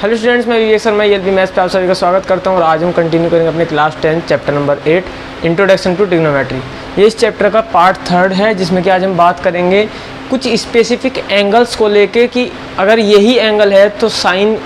Hello students, मैं Vivek Sharma LP maths पे आप सभी का स्वागत करता हूं और आज हम कंटिन्यू करेंगे अपने class 10 chapter number 8 introduction to trigonometry. ये इस चैप्टर का पार्ट 3 है जिसमें कि आज हम बात करेंगे कुछ स्पेसिफिक एंगल्स को लेके कि अगर यही एंगल है तो साइन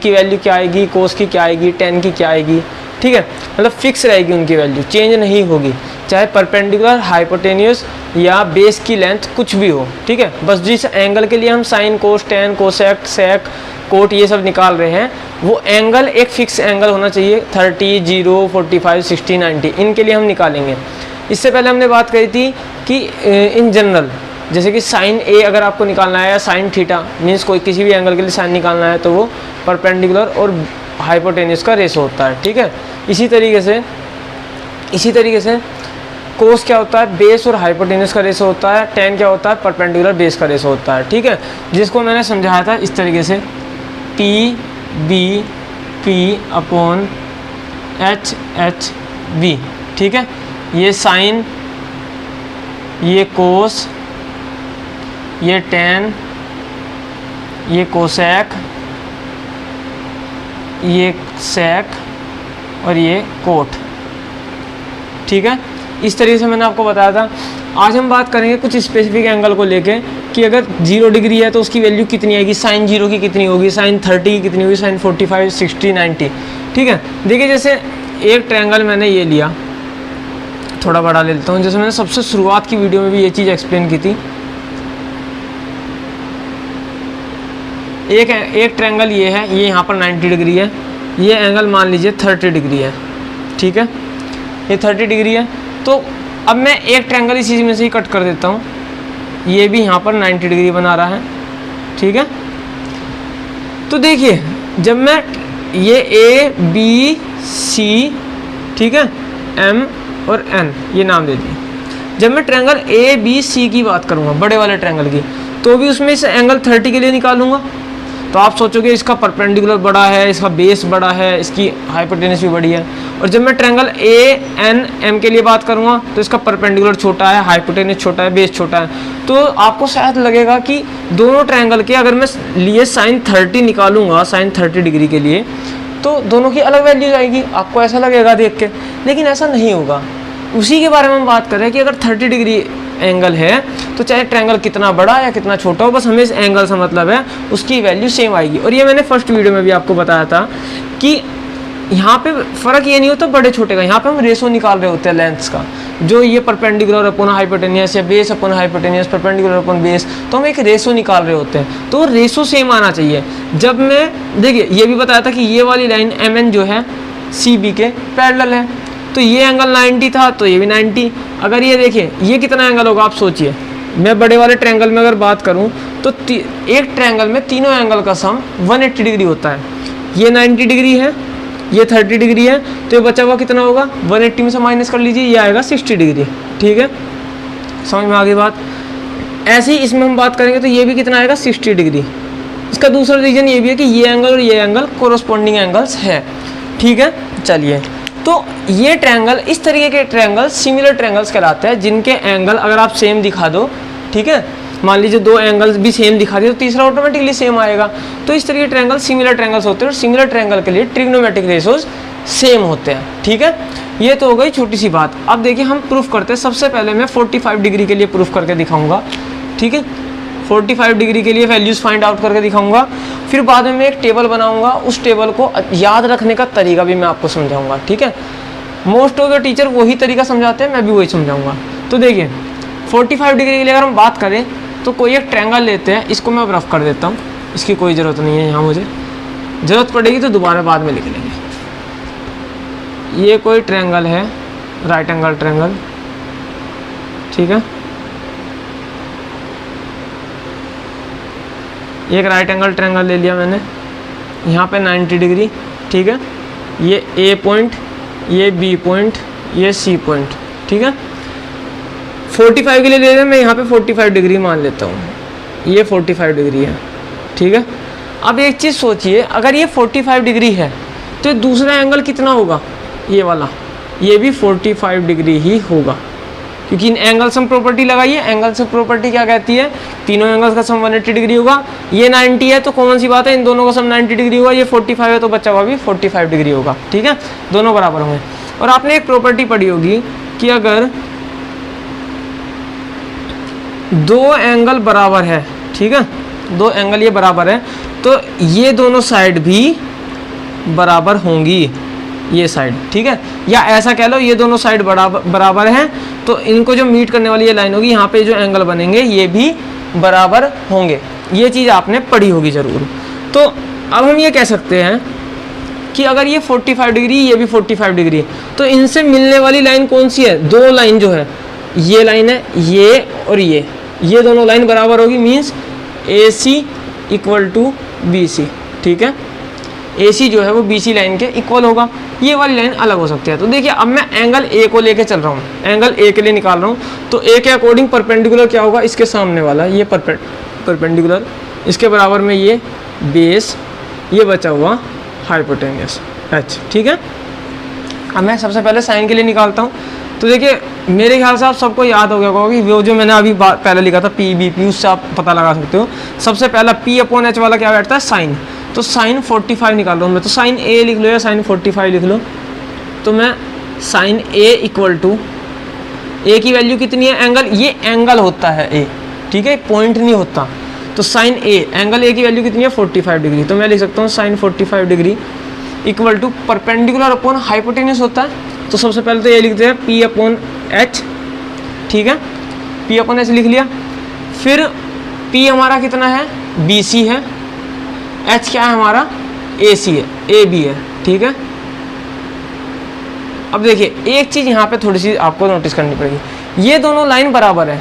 की वैल्यू क्या आएगी, कोस की क्या आएगी, टेन की क्या आएगी। ठीक है, मतलब फिक्स रहेगी उनकी वैल्यू, चेंज नहीं होगी, चाहे परपेंडिकुलर, हाइपोटेन्यूस या बेस की लेंथ कुछ भी हो। ठीक है, बस जिस एंगल के लिए हम साइन, कोस, टेन, कोसेक, सेक, कोट ये सब निकाल रहे हैं वो एंगल एक फिक्स एंगल होना चाहिए। 30, 0, 45, 60, 90 इनके लिए हम निकालेंगे। इससे पहले हमने बात करी थी कि इन जनरल जैसे कि साइन ए अगर आपको निकालना है या साइन थीटा मीन्स कोई किसी भी एंगल के लिए साइन निकालना है तो वो परपेंडिकुलर और हाइपोटेन्यूस का रेशो होता है। ठीक है, इसी तरीके से कोस क्या होता है, बेस और हाइपोटेन्यूस का रेशो होता है। टेन क्या होता है, परपेंडिकुलर बेस का रेशो होता है। ठीक है, जिसको मैंने समझाया था इस तरीके से P B P upon H H B. ठीक है, ये साइन, ये कोस, ये टेन, ये कोसेक, ये सेक और ये कोट। ठीक है, इस तरीके से मैंने आपको बताया था। आज हम बात करेंगे कुछ स्पेसिफिक एंगल को लेके कि अगर 0 डिग्री है तो उसकी वैल्यू कितनी आएगी, साइन 0 की कितनी होगी, साइन 30 की कितनी होगी, साइन 45, 60, 90। ठीक है, देखिए जैसे एक ट्रायंगल मैंने ये लिया, थोड़ा बड़ा ले लेता हूँ। जैसे मैंने सबसे शुरुआत की वीडियो में भी ये चीज़ एक्सप्लेन की थी। एक ट्रायंगल ये है, ये यहाँ पर 90 डिग्री है, ये एंगल मान लीजिए 30 डिग्री है। ठीक है, ये 30 डिग्री है। तो अब मैं एक ट्रायंगल इसी में से ही कट कर देता हूँ, ये भी यहाँ पर 90 डिग्री बना रहा है। ठीक है, तो देखिए जब मैं ये ए बी सी, ठीक है, एम और एन ये नाम दे दिए, जब मैं ट्रायंगल ए बी सी की बात करूँगा बड़े वाले ट्रायंगल की, तो भी उसमें इस एंगल 30 के लिए निकालूंगा। तो आप सोचोगे इसका परपेंडिकुलर बड़ा है, इसका बेस बड़ा है, इसकी हाइपोटेन्यूस भी बड़ी है। और जब मैं ट्रायंगल ए एन एम के लिए बात करूँगा तो इसका परपेंडिकुलर छोटा है, हाइपोटेन्यूस छोटा है, बेस छोटा है। तो आपको शायद लगेगा कि दोनों ट्रायंगल के अगर मैं लिए साइन 30 निकालूंगा, साइन 30 डिग्री के लिए, तो दोनों की अलग वैल्यूज आएगी, आपको ऐसा लगेगा देख के। लेकिन ऐसा नहीं होगा। उसी के बारे में हम बात कर रहे हैं कि अगर 30 डिग्री एंगल है तो चाहे ट्रायंगल कितना बड़ा या कितना छोटा हो, बस हमें इस एंगल से मतलब है उसकी वैल्यू सेम आएगी। और ये मैंने फर्स्ट वीडियो में भी आपको बताया था कि यहाँ पे फ़र्क ये नहीं होता बड़े छोटे का, यहाँ पे हम रेशो निकाल रहे होते हैं लेंथ्स का, जो ये परपेंडिकुलर अपॉन हाइपोटेन्यूस या base upon hypotenuse, perpendicular upon base, तो हम एक रेशो निकाल रहे होते हैं। तो रेशो सेम आना चाहिए। जब मैं देखिए ये भी बताया था कि ये वाली लाइन एम एन जो है सी बी के पैरेलल है, तो ये एंगल 90 था तो ये भी 90। अगर ये देखिए ये कितना एंगल होगा आप सोचिए। मैं बड़े वाले ट्रायंगल में अगर बात करूं तो एक ट्रायंगल में तीनों एंगल का सम 180 डिग्री होता है। ये 90 डिग्री है, ये 30 डिग्री है, तो ये बचा हुआ कितना होगा, 180 में से माइनस कर लीजिए, ये आएगा 60 डिग्री। ठीक है, समझ में आ गई बात। ऐसे ही इसमें हम बात करेंगे तो ये भी कितना आएगा, 60 डिग्री। इसका दूसरा रीजन ये भी है कि ये एंगल और ये एंगल कोरोस्पोंडिंग एंगल्स है। ठीक है, चलिए, तो ये ट्रायंगल, इस तरीके के ट्रायंगल सिमिलर ट्रायंगल्स कहलाते हैं, जिनके एंगल अगर आप सेम दिखा दो, ठीक है, मान लीजिए दो एंगल्स भी सेम दिखा दिए तो तीसरा ऑटोमेटिकली सेम आएगा। तो इस तरीके के ट्रायंगल सिमिलर ट्रायंगल्स होते हैं और सिमिलर ट्रायंगल के लिए ट्रिग्नोमेट्रिक रेशोज सेम होते हैं। ठीक है, ये तो हो गई छोटी सी बात। अब देखिए हम प्रूफ करते हैं। सबसे पहले मैं 45 डिग्री के लिए प्रूफ करके दिखाऊंगा। ठीक है, 45 डिग्री के लिए वैल्यूज़ फाइंड आउट करके दिखाऊंगा। फिर बाद में मैं एक टेबल बनाऊंगा, उस टेबल को याद रखने का तरीका भी मैं आपको समझाऊंगा। ठीक है, मोस्ट ऑफ द टीचर वही तरीका समझाते हैं, मैं भी वही समझाऊंगा। तो देखिए 45 डिग्री के लिए अगर हम बात करें तो कोई एक ट्रायंगल लेते हैं, इसको मैं रफ कर देता हूँ, इसकी कोई ज़रूरत नहीं है यहाँ, मुझे ज़रूरत पड़ेगी तो दोबारा बाद में लिख लेंगे। ये कोई ट्रायंगल है, राइट एंगल ट्रायंगल। ठीक है, एक राइट एंगल ट्रायंगल ले लिया मैंने, यहाँ पे 90 डिग्री। ठीक है, ये ए पॉइंट, ये बी पॉइंट, ये सी पॉइंट। ठीक है, 45 के लिए ले लें, मैं यहाँ पे 45 डिग्री मान लेता हूँ, ये 45 डिग्री है। ठीक है, अब एक चीज़ सोचिए, अगर ये 45 डिग्री है तो दूसरा एंगल कितना होगा, ये वाला, ये भी 45 डिग्री ही होगा। क्योंकि एंगल सम प्रॉपर्टी लगाई है। एंगल सम प्रॉपर्टी क्या कहती है, तीनों एंगल्स का सम 180 डिग्री होगा। ये 90 है तो कॉमन सी बात है, इन दोनों का सम 90 डिग्री होगा। ये 45 है तो बच्चा हुआ भी 45 डिग्री होगा, ठीक है, दोनों बराबर होंगे। और आपने एक प्रॉपर्टी पढ़ी होगी कि अगर दो एंगल बराबर है, ठीक है, दो एंगल ये बराबर है तो ये दोनों साइड भी बराबर होंगी, ये साइड, ठीक है, या ऐसा कह लो ये दोनों साइड बराबर हैं तो इनको जो मीट करने वाली ये लाइन होगी, यहाँ पे जो एंगल बनेंगे ये भी बराबर होंगे। ये चीज़ आपने पढ़ी होगी ज़रूर। तो अब हम ये कह सकते हैं कि अगर ये 45 डिग्री, ये भी 45 डिग्री, तो इनसे मिलने वाली लाइन कौन सी है, दो लाइन जो है, ये लाइन है, ये और ये दोनों लाइन बराबर होगी। Means AC equal to BC, ठीक है, AC जो है वो BC लाइन के इक्वल होगा। ये वाली लाइन अलग हो सकती है। तो देखिए अब मैं एंगल A को लेके चल रहा हूँ, एंगल A के लिए निकाल रहा हूँ, तो A के अकॉर्डिंग परपेंडिकुलर क्या होगा, इसके सामने वाला ये परपेंडिकुलर, इसके बराबर में ये बेस, ये बचा हुआ हाइपोटेन्यूस H, ठीक है। अब मैं सबसे पहले साइन के लिए निकालता हूँ। तो देखिए मेरे ख्याल से आप सबको याद हो गया होगा कि वो जो मैंने अभी पहले लिखा था PBP, उससे आप पता लगा सकते हो। सबसे पहला P/H वाला क्या बैठता है, साइन। तो साइन 45 निकाल रहा हूँ मैं, तो साइन A लिख लो या साइन 45 लिख लो। तो मैं sine A equal to, A की वैल्यू कितनी है, एंगल, ये एंगल होता है A, ठीक है, पॉइंट नहीं होता। तो साइन A, एंगल A की वैल्यू कितनी है 45 डिग्री, तो मैं लिख सकता हूँ sine 45 degree equal to perpendicular upon hypotenuse होता है। तो सबसे पहले तो ये लिखते हैं P/H, ठीक है, P/H लिख लिया। फिर P हमारा कितना है, BC है, H क्या है हमारा, AC है, AB है, ठीक है। अब देखिए एक चीज़ यहाँ पे थोड़ी सी आपको नोटिस करनी पड़ेगी, ये दोनों लाइन बराबर है।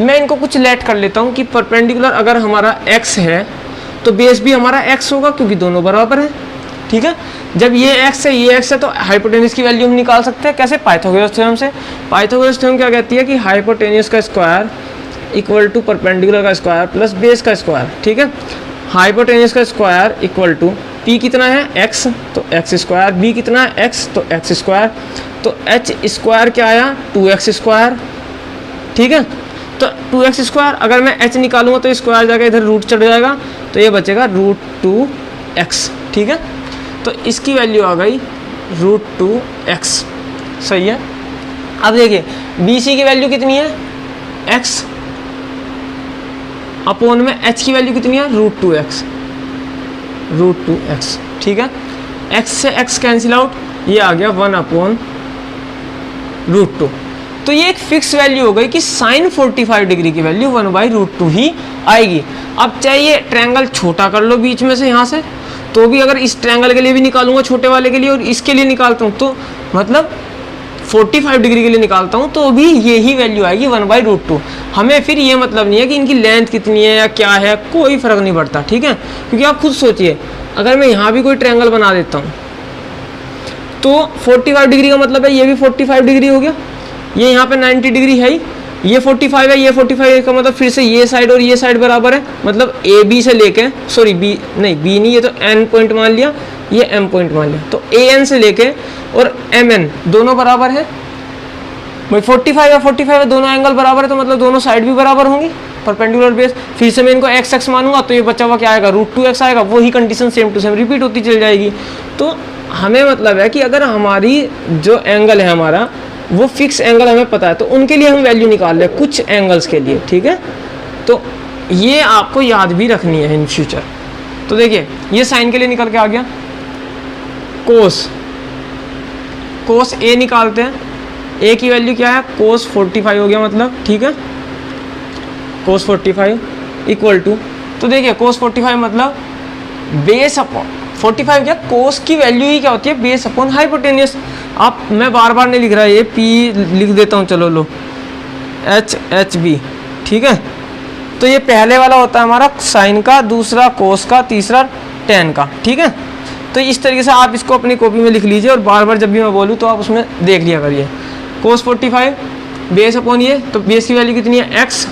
मैं इनको कुछ लेट कर लेता हूँ कि परपेंडिकुलर अगर हमारा X है तो बेस भी हमारा X होगा, क्योंकि दोनों बराबर है, ठीक है। जब ये X है, ये X है, तो हाइपोटेन्यूस की वैल्यू हम निकाल सकते हैं कैसे, पाइथागोरस थ्योरम से। पाइथागोरस थ्योरम क्या कहती है कि हाइपोटेन्यूस का स्क्वायर इक्वल टू परपेंडिकुलर का स्क्वायर प्लस बेस का स्क्वायर, ठीक है। हाइपोटेन्यूस का स्क्वायर इक्वल टू P कितना है, X, तो X स्क्वायर, B कितना है, X, तो X स्क्वायर, तो H स्क्वायर क्या आया, 2X स्क्वायर, ठीक है। तो 2X स्क्वायर, अगर मैं H निकालूंगा तो स्क्वायर जाकर इधर रूट चढ़ जाएगा, तो ये बचेगा √2x, ठीक है। तो इसकी वैल्यू आ गई √2x, सही है। अब देखिए BC की वैल्यू कितनी है, x, अपॉन में H की वैल्यू कितनी है, √2x, ठीक है। x से x कैंसिल आउट, ये आ गया 1/√2। तो ये एक फिक्स वैल्यू हो गई कि साइन 45 डिग्री की वैल्यू 1/√2 ही आएगी। अब चाहे ये ट्रायंगल छोटा कर लो बीच में से यहाँ से, तो भी अगर इस ट्रायंगल के लिए भी निकालूंगा छोटे वाले के लिए और इसके लिए निकालता हूँ, तो मतलब 45 डिग्री के लिए निकालता हूँ तो भी यही वैल्यू आएगी 1/√2। हमें फिर ये मतलब नहीं है कि इनकी लेंथ कितनी है या क्या है, कोई फर्क नहीं पड़ता, ठीक है। क्योंकि आप खुद सोचिए, अगर मैं यहाँ भी कोई ट्रायंगल बना देता हूँ तो 45 डिग्री का मतलब है ये भी 45 डिग्री हो गया, ये यहाँ पे 90 डिग्री है ही, ये 45 है, ये 45 का मतलब फिर से ये साइड और ये साइड बराबर है। मतलब AB से लेके, सॉरी B नहीं, ये तो N पॉइंट मान लिया, ये M पॉइंट मान लिया, तो AN से लेके और MN दोनों बराबर है। भाई 45 है 45 है, दोनों एंगल बराबर है, तो मतलब दोनों साइड भी बराबर होंगी, परपेंडिकुलर बेस। फिर से मैं इनको x मानूंगा तो ये बचा हुआ क्या आएगा, √2x आएगा। वही condition same to same repeat होती चल जाएगी। तो हमें मतलब है कि अगर हमारी जो एंगल है हमारा वो फिक्स एंगल हमें पता है, तो उनके लिए हम वैल्यू निकाल रहे हैं कुछ एंगल्स के लिए, ठीक है। तो ये आपको याद भी रखनी है इन फ्यूचर। तो देखिए ये साइन के लिए निकल के आ गया, कोस A निकालते हैं, A की वैल्यू क्या है, कोस 45 हो गया मतलब, ठीक है, कोस 45 इक्वल टू, तो देखिए कोस 45 मतलब बेस अपॉन 45 क्या, कोस की वैल्यू ही क्या होती है, बेस अपॉन हाइपोटेन्यूस। आप, मैं बार बार नहीं लिख रहा, ये P लिख देता हूँ, चलो लो, HB, ठीक है। तो ये पहले वाला होता है हमारा साइन का, दूसरा कोस का, तीसरा टेन का, ठीक है। तो इस तरीके से आप इसको अपनी कॉपी में लिख लीजिए और बार बार जब भी मैं बोलूँ तो आप उसमें देख लिया करिए। कोस 45 बेस अपॉन ये, तो बेस की वैल्यू कितनी है, x,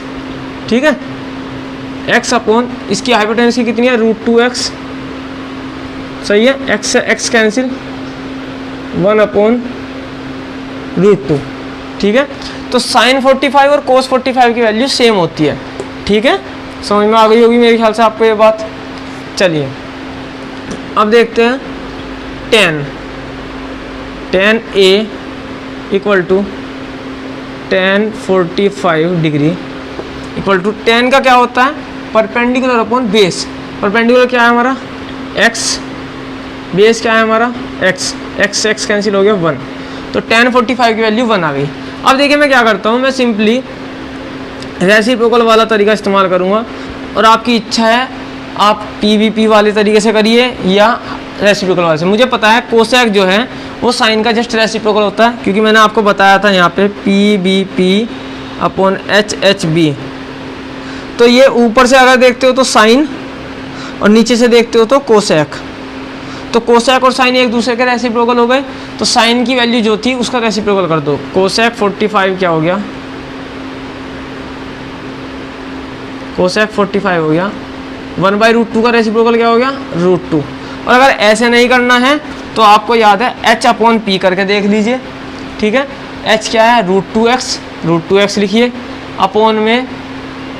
ठीक है, x अपॉन इसकी हाइपोटेन्यूस की कितनी है, √2x, सही है। x से x कैंसिल, 1/√2, ठीक है। तो साइन 45 और कोस 45 की वैल्यू सेम होती है, ठीक है। समझ में आ गई होगी मेरे ख्याल से आपको ये बात। चलिए अब देखते हैं tan A equal to tan 45 degree equal to tan का क्या होता है, परपेंडिकुलर अपॉन बेस। परपेंडिकुलर क्या है हमारा x, बेस क्या है हमारा x, x कैंसिल हो गया 1, तो tan 45 की वैल्यू 1 आ गई। अब देखिए मैं क्या करता हूँ, मैं सिंपली रेसिप्रोकल वाला तरीका इस्तेमाल करूँगा, और आपकी इच्छा है आप PVP वाले तरीके से करिए या रेसिप्रोकल वाले से। मुझे पता है कोसेक जो है वो साइन का जस्ट रेसिप्रोकल होता है, क्योंकि मैंने आपको बताया था यहाँ पे PVP अपॉन HHB। तो ये ऊपर से अगर देखते हो तो साइन और नीचे से देखते हो तो कोसेक, तो कोसेक और साइन एक दूसरे के रेसिप्रोकल हो गए। तो साइन की वैल्यू जो थी उसका रेसिप्रोकल कर दो। कोसेक 45 क्या हो गया, कोसेक 45 हो गया, 1/√2 का रेसिप्रोकल क्या हो गया, √2। और अगर ऐसे नहीं करना है तो आपको याद है H/P करके देख लीजिए, ठीक है। H क्या है, √2x लिखिए, अपॉन में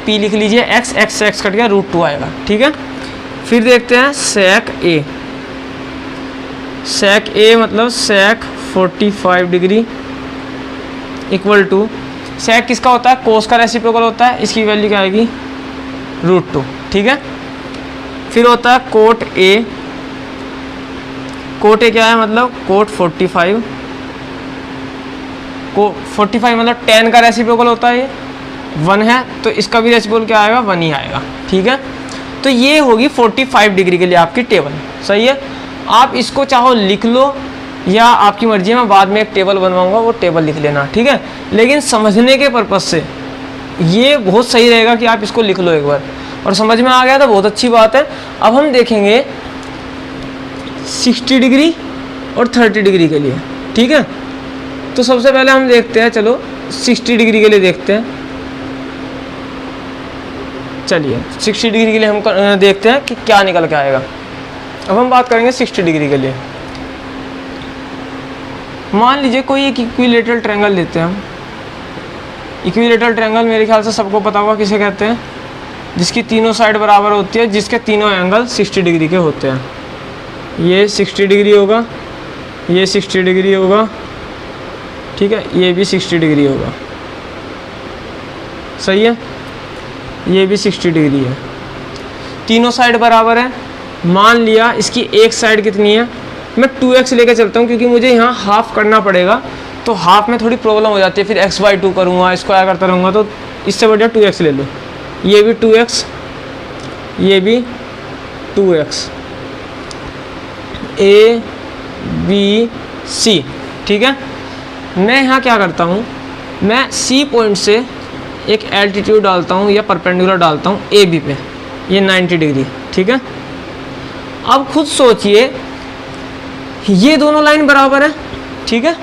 P लिख लीजिए, x कट गया, √2 आएगा, ठीक है। फिर देखते हैं sec A मतलब sec 45 degree equal to, sec किसका होता है, कोस का रेसिप्रोकल होता है, इसकी वैल्यू क्या आएगी, √2, ठीक है। फिर होता है cot A क्या है, मतलब cot 45, को 45 मतलब tan का रेसिप्रोकल होता है, ये 1 है, तो इसका भी रेसिप्रोकल क्या आएगा, 1 ही आएगा, ठीक है। तो ये होगी 45 डिग्री के लिए आपकी टेबल, सही है। आप इसको चाहो लिख लो या आपकी मर्जी है, मैं बाद में एक टेबल बनवाऊंगा, वो टेबल लिख लेना, ठीक है। लेकिन समझने के पर्पज़ से ये बहुत सही रहेगा कि आप इसको लिख लो एक बार, और समझ में आ गया तो बहुत अच्छी बात है। अब हम देखेंगे 60 डिग्री और 30 डिग्री के लिए, ठीक है। तो सबसे पहले हम देखते हैं, चलो 60 डिग्री के लिए देखते हैं। चलिए 60 डिग्री के लिए हम देखते हैं कि क्या निकल के आएगा। अब हम बात करेंगे 60 डिग्री के लिए। मान लीजिए कोई एक इक्विलेटरल ट्रायंगल लेते हैं हम। इक्विलेटरल ट्रायंगल मेरे ख्याल से सबको पता होगा किसे कहते हैं, जिसकी तीनों साइड बराबर होती है, जिसके तीनों एंगल 60 डिग्री के होते हैं। ये 60 डिग्री होगा, ये 60 डिग्री होगा, ठीक है, ये भी 60 डिग्री होगा, सही है। ये भी 60 डिग्री है, तीनों साइड बराबर है। मान लिया इसकी एक साइड कितनी है, मैं 2x लेके चलता हूँ, क्योंकि मुझे यहाँ हाफ करना पड़ेगा, तो हाफ में थोड़ी प्रॉब्लम हो जाती है, फिर x/2 करूँगा, स्क्वायर करता रहूँगा, तो इससे बढ़िया 2x ले लो। ये भी 2x, ये भी 2x, A B C, ठीक है। मैं यहाँ क्या करता हूँ, मैं C पॉइंट से एक एल्टीट्यूड डालता हूँ या परपेंडिकुलर डालता हूँ AB पे, ये 90 डिग्री, ठीक है। अब खुद सोचिए, ये दोनों लाइन बराबर है, ठीक है,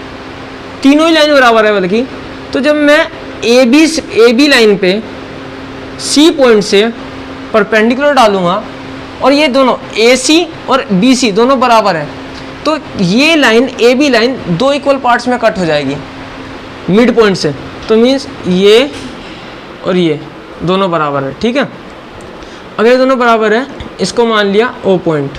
तीनों ही लाइन बराबर है बल्कि। तो जब मैं AB लाइन पे C पॉइंट से परपेंडिकुलर डालूंगा, और ये दोनों AC और BC दोनों बराबर है, तो ये लाइन AB लाइन दो इक्वल पार्ट्स में कट हो जाएगी मिड पॉइंट से। तो मीन्स ये और ये दोनों बराबर है, ठीक है। अगर ये दोनों बराबर है, इसको मान लिया O पॉइंट,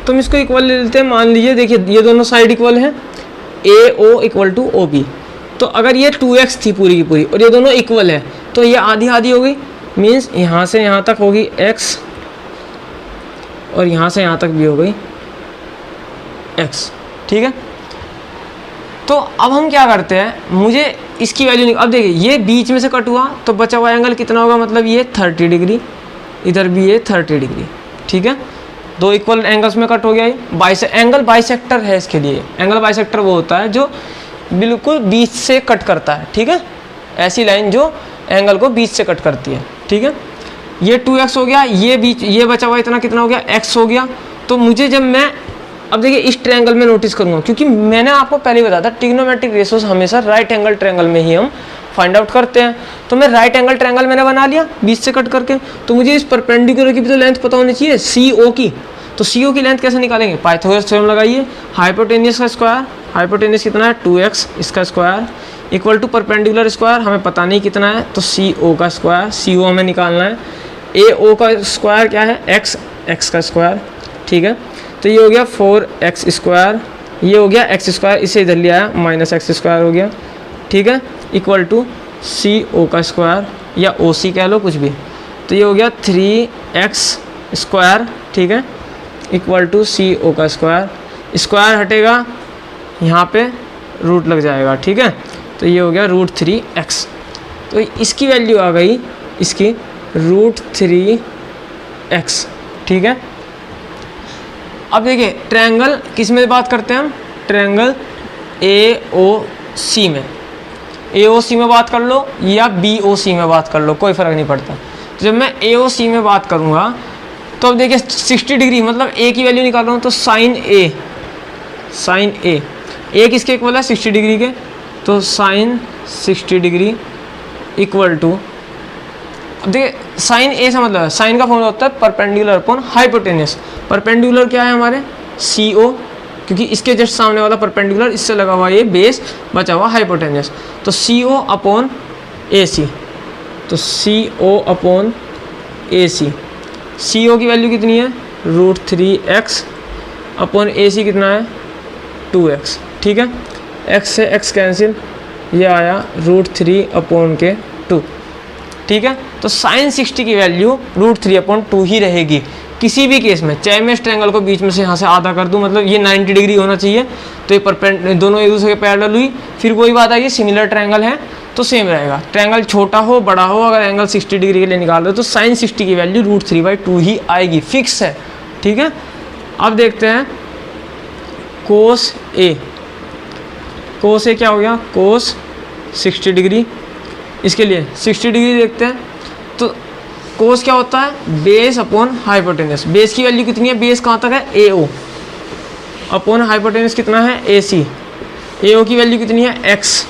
तो हम इसको इक्वल ले लेते हैं। मान लीजिए, देखिए ये दोनों साइड इक्वल है, AO इक्वल टू OB। तो अगर ये 2x थी पूरी की पूरी और ये दोनों इक्वल है, तो ये आधी आधी हो गई, मीन्स यहाँ से यहाँ तक होगी x और यहाँ से यहाँ तक भी हो गई x, ठीक है। तो अब हम क्या करते हैं, मुझे इसकी वैल्यू, अब देखिए ये बीच में से कट हुआ, तो बचा हुआ एंगल कितना होगा, मतलब ये 30 डिग्री, इधर भी ये 30 डिग्री, ठीक है। दो इक्वल एंगल्स में कट हो गया। ये एंगल बाइसेक्टर है, इसके लिए एंगल बाइसेक्टर वो होता है जो बिल्कुल बीच से कट करता है, ठीक है। ऐसी लाइन जो एंगल को बीच से कट करती है, ठीक है। ये 2x हो गया, ये बीच, ये बचा हुआ इतना कितना हो गया, x हो गया। तो मुझे जब मैं अब देखिए इस ट्रायंगल में नोटिस करूँगा, क्योंकि मैंने आपको पहले ही बताया था ट्रिग्नोमेट्रिक रेशियोज हमेशा राइट एंगल ट्रायंगल में ही हम फाइंड आउट करते हैं। तो मैं राइट एंगल ट्रायंगल मैंने बना लिया बीच से कट करके, तो मुझे इस परपेंडिकुलर की भी तो लेंथ पता होनी चाहिए, CO की। तो CO की लेंथ कैसे निकालेंगे, पाइथागोरस थ्योरम लगाइए, हाइपोटेनियस का स्क्वायर, हाइपोटेनियस कितना है 2x इसका square equal to perpendicular square हमें पता नहीं कितना है तो CO का स्क्वायर, CO हमें निकालना है, AO का स्क्वायर क्या है x का स्क्वायर, ठीक है। तो ये हो गया 4x स्क्वायर, ये हो गया x स्क्वायर, इसे इधर ले आया माइनस x स्क्वायर हो गया, ठीक है, इक्वल टू CO का स्क्वायर या OC कह लो कुछ भी। तो ये हो गया 3x स्क्वायर, ठीक है, इक्वल टू CO का स्क्वायर, स्क्वायर हटेगा यहाँ पे रूट लग जाएगा, ठीक है। तो ये हो गया √3x, तो इसकी वैल्यू आ गई इसकी √3x, ठीक है। अब देखिए ट्रायंगल किस में बात करते हैं हम, ट्रायंगल AOC में, AOC में बात कर लो या BOC में बात कर लो, कोई फ़र्क नहीं पड़ता। तो जब मैं AOC में बात करूँगा तो अब देखिए 60 डिग्री मतलब A की वैल्यू निकाल रहा हूँ तो साइन A किसके इक्वल है 60 डिग्री के, तो साइन 60 डिग्री इक्वल टू, अब देखिए साइन A से मतलब साइन का फॉर्मूला होता है परपेंडिकुलर अपॉन हाइपोटेनियस, परपेंडिकुलर क्या है हमारे CO, क्योंकि इसके जस्ट सामने वाला परपेंडिकुलर इससे लगा हुआ ये बेस बचा हुआ हाइपोटेनियस, तो CO अपॉन AC, तो CO अपॉन AC, CO की वैल्यू कितनी है √3x अपॉन AC कितना है 2x, ठीक है, x से x कैंसिल, ये आया √3 अपॉन के 2, ठीक है। तो साइन 60 की वैल्यू √3 अपॉन 2 ही रहेगी किसी भी केस में, चाहे मैं इस ट्रायंगल को बीच में से यहाँ से आधा कर दूँ, मतलब ये 90 डिग्री होना चाहिए, तो ये दोनों एक दूसरे के पैरेलल हुई, फिर वही बात आई सिमिलर ट्रायंगल है तो सेम रहेगा, ट्रायंगल छोटा हो बड़ा हो, अगर एंगल 60 डिग्री के लिए निकाल रहे हो तो साइन 60 की वैल्यू √3/2 ही आएगी, फिक्स है, ठीक है। अब देखते हैं कोस A, कोस A क्या हो गया कोस 60 डिग्री, इसके लिए 60 डिग्री देखते हैं, तो कोस क्या होता है बेस अपॉन हाइपोटेनस, बेस की वैल्यू कितनी है, बेस कहाँ तक है AO अपॉन हाइपोटेनस कितना है AC, AO की वैल्यू कितनी है x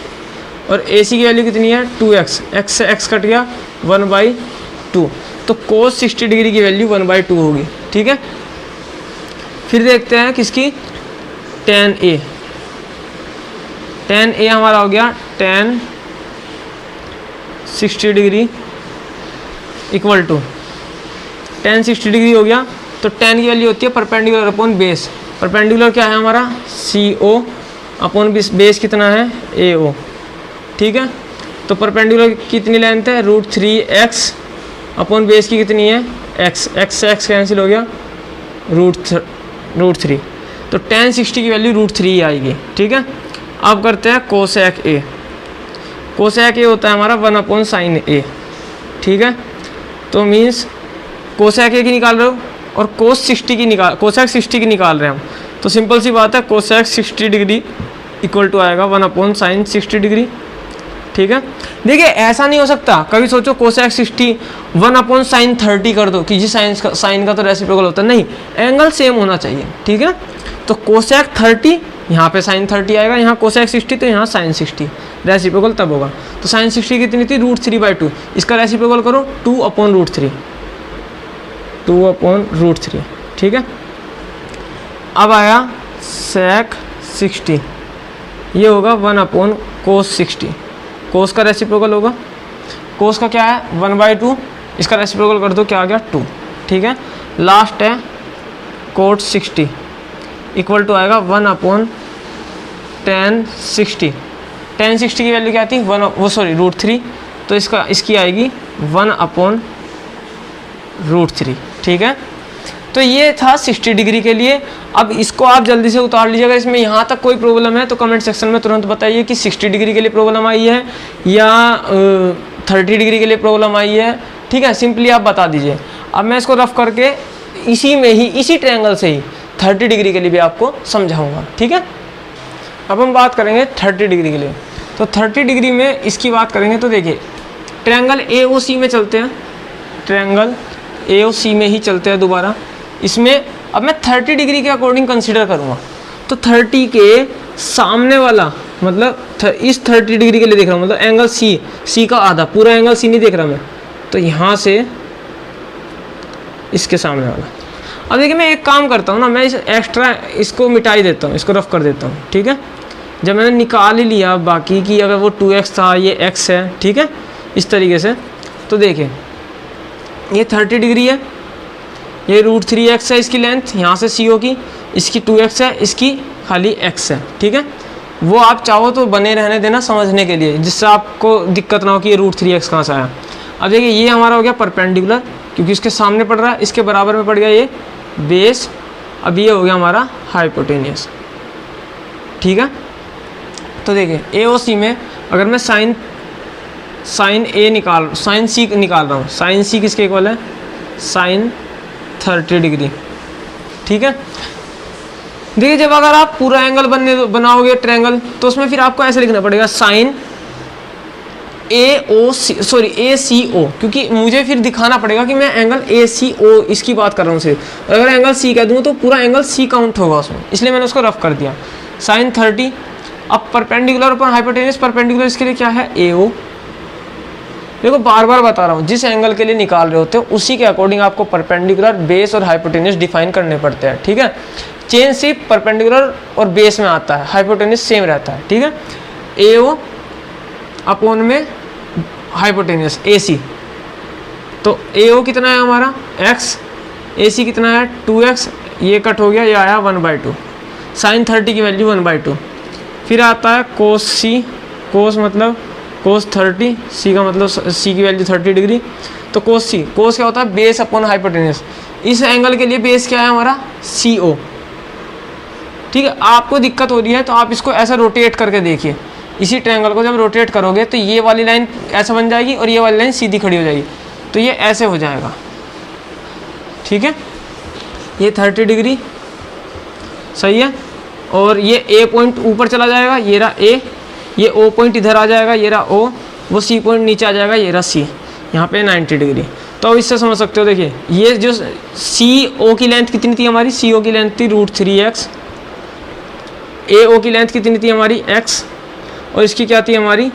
और AC की वैल्यू कितनी है 2x, x से x कट गया 1/2, तो कोस 60 डिग्री की वैल्यू 1/2 होगी, ठीक है। फिर देखते हैं किसकी tan A, tan A हमारा हो गया tan 60 degree equal to tan 60 degree हो गया, तो tan की वैल्यू होती है परपेंडिकुलर अपॉन बेस, परपेंडिकुलर क्या है हमारा CO अपॉन बेस कितना है AO, ठीक है। तो परपेंडिकुलर कितनी लेंथ है √3x अपॉन बेस की कितनी है x, x से x कैंसिल हो गया √3, तो tan 60 की वैल्यू √3 आएगी, ठीक है। अब करते हैं कोसेक A, कोसेक A होता है हमारा 1/sin A, ठीक है। तो मीन्स कोसेक A की निकाल रहे हो और कोसेक 60 की निकाल रहे हैं हम, तो सिंपल सी बात है कोसेक 60 डिग्री इक्वल टू आएगा 1/sin 60 डिग्री, ठीक है। देखिए ऐसा नहीं हो सकता, कभी सोचो कोसेक 60 1/sin 30 कर दो कि जी साइन का तो रेसिप्रोकल होता है, नहीं, एंगल सेम होना चाहिए, ठीक है। तो कोसेक 30 यहाँ पे sin 30 आएगा, यहाँ कोसेक 60 तो यहाँ sin 60, रेसिप्रोकल तब होगा। तो sin 60 कितनी थी √3/2, इसका रेसिप्रोकल करो 2/√3, 2/√3, ठीक है। अब आया sec 60, ये होगा 1/cos 60, कोस का रेसिप्रोकल होगा, कोस का क्या है 1/2, इसका रेसिप्रोकल कर दो क्या आ गया 2, ठीक है। लास्ट है cot 60 इक्वल टू आएगा 1/tan 60, tan 60 की वैल्यू क्या थी √3, तो इसकी आएगी 1/√3, ठीक है। तो ये था 60 डिग्री के लिए। अब इसको आप जल्दी से उतार लीजिएगा, इसमें यहाँ तक कोई प्रॉब्लम है तो कमेंट सेक्शन में तुरंत बताइए कि 60 डिग्री के लिए प्रॉब्लम आई है या 30 डिग्री के लिए प्रॉब्लम आई है, ठीक है, सिंपली आप बता दीजिए। अब मैं इसको रफ करके इसी ट्रायंगल से ही 30 डिग्री के लिए भी आपको समझाऊंगा, ठीक है। अब हम बात करेंगे 30 डिग्री के लिए, तो 30 डिग्री में इसकी बात करेंगे तो देखिए ट्रायंगल AOC में चलते हैं, ट्रायंगल AOC में ही चलते हैं दोबारा। इसमें अब मैं 30 डिग्री के अकॉर्डिंग कंसीडर करूँगा, तो 30 के सामने वाला मतलब इस 30 डिग्री के लिए देख रहा हूँ, मतलब एंगल C का आधा, पूरा एंगल C नहीं देख रहा मैं, तो यहाँ से इसके सामने वाला। अब देखिए मैं एक काम करता हूँ ना, मैं इस एक्स्ट्रा इसको मिटा ही देता हूँ, इसको रफ कर देता हूँ, ठीक है। जब मैंने निकाल ही लिया बाकी की, अगर वो 2x था, ये x है, ठीक है, इस तरीके से, तो देखिए ये 30 डिग्री है, ये √3x है इसकी लेंथ यहाँ से CO की, इसकी 2x है, इसकी खाली x है, ठीक है। वो आप चाहो तो बने रहने देना समझने के लिए, जिससे आपको दिक्कत ना हो कि ये √3x कहाँ से आया। अब देखिए ये हमारा हो गया परपेंडिकुलर, क्योंकि इसके सामने पड़ रहा है, इसके बराबर में पड़ गया ये बेस। अब ये हो गया हमारा हाइपोटेनियस, ठीक है। तो देखिए AOC में अगर मैं साइन A निकाल, साइन C निकाल रहा हूँ, साइन C किसके इक्वल है, साइन 30 डिग्री, ठीक है। देखिए जब अगर आप पूरा एंगल बनाओगे ट्रायंगल, तो उसमें फिर आपको ऐसे लिखना पड़ेगा साइन ACO, क्योंकि मुझे फिर दिखाना पड़ेगा कि मैं एंगल ACO इसकी बात कर रहा हूँ सिर्फ। अगर एंगल C कह दूँ तो पूरा एंगल C काउंट होगा उसमें, इसलिए मैंने उसको रफ कर दिया साइन 30। अब परपेंडिकुलर अपन हाइपोटेन्यूस, परपेंडिकुलर इसके लिए क्या है AO। देखो बार बार बता रहा हूँ, जिस एंगल के लिए निकाल रहे होते हो उसी के अकॉर्डिंग आपको परपेंडिकुलर, बेस और हाइपोटेन्यूस डिफाइन करने पड़ते हैं, ठीक है। चेंज सिर्फ परपेंडिकुलर और बेस में आता है, हाइपोटेन्यूस सेम रहता है, ठीक है। AO अपॉन में हाइपोटेन्यूस AC, तो AO कितना है हमारा x, AC कितना है 2x, ये कट हो गया, ये आया 1/2, साइन 30 की वैल्यू 1/2। फिर आता है कोस C, कोस मतलब कोस 30, C का मतलब C की वैल्यू 30 डिग्री, तो कोस C, कोस क्या होता है बेस अपॉन हाइपोटेन्यूस। इस एंगल के लिए बेस क्या है हमारा CO, ठीक है। आपको दिक्कत हो रही है तो आप इसको ऐसा रोटेट करके देखिए, इसी ट्रायंगल को जब रोटेट करोगे तो ये वाली लाइन ऐसा बन जाएगी और ये वाली लाइन सीधी खड़ी हो जाएगी, तो ये ऐसे हो जाएगा, ठीक है। ये 30 डिग्री सही है, और ये A पॉइंट ऊपर चला जाएगा, ये रहा A, ये O पॉइंट इधर आ जाएगा, ये रहा O, वो C पॉइंट नीचे आ जाएगा, ये रहा C, यहाँ पे 90 डिग्री। तो अब इससे समझ सकते हो, देखिए ये जो CO की लेंथ कितनी थी हमारी, CO की लेंथ थी √3x, AO की लेंथ कितनी थी हमारी x, और इसकी क्या थी हमारी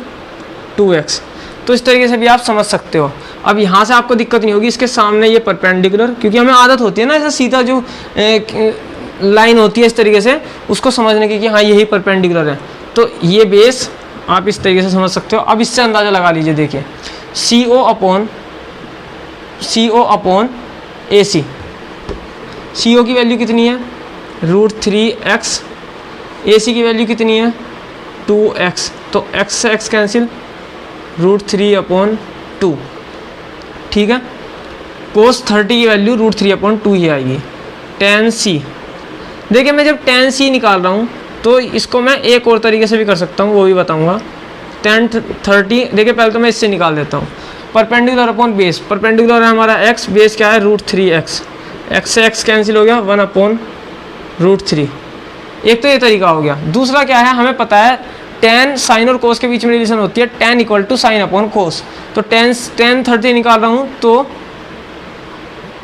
2x। तो इस तरीके से भी आप समझ सकते हो। अब यहाँ से आपको दिक्कत नहीं होगी, इसके सामने ये परपेंडिकुलर, क्योंकि हमें आदत होती है ना ऐसा सीधा जो लाइन होती है इस तरीके से उसको समझने की कि हाँ यही परपेंडिकुलर है, तो ये बेस आप इस तरीके से समझ सकते हो। अब इससे अंदाज़ा लगा लीजिए, देखिए CO अपॉन AC, CO की वैल्यू कितनी है √3x, AC की वैल्यू कितनी है 2x, तो x से x कैंसिल, √3/2, ठीक है। कोस 30 की वैल्यू √3/2 ही आएगी। tan C, देखिए मैं जब tan C निकाल रहा हूँ तो इसको मैं एक और तरीके से भी कर सकता हूँ, वो भी बताऊँगा। tan 30, देखिए पहले तो मैं इससे निकाल देता हूँ, परपेंडिकुलर अपॉन बेस, परपेंडिकुलर है हमारा x, बेस क्या है √3x, x से x कैंसिल हो गया 1/√3। एक तो ये तरीका हो गया। दूसरा क्या है, हमें पता है tan साइन और कोस के बीच में रिलेशन होती है, tan equal to sine upon cos, तो tan 30 निकाल रहा हूँ तो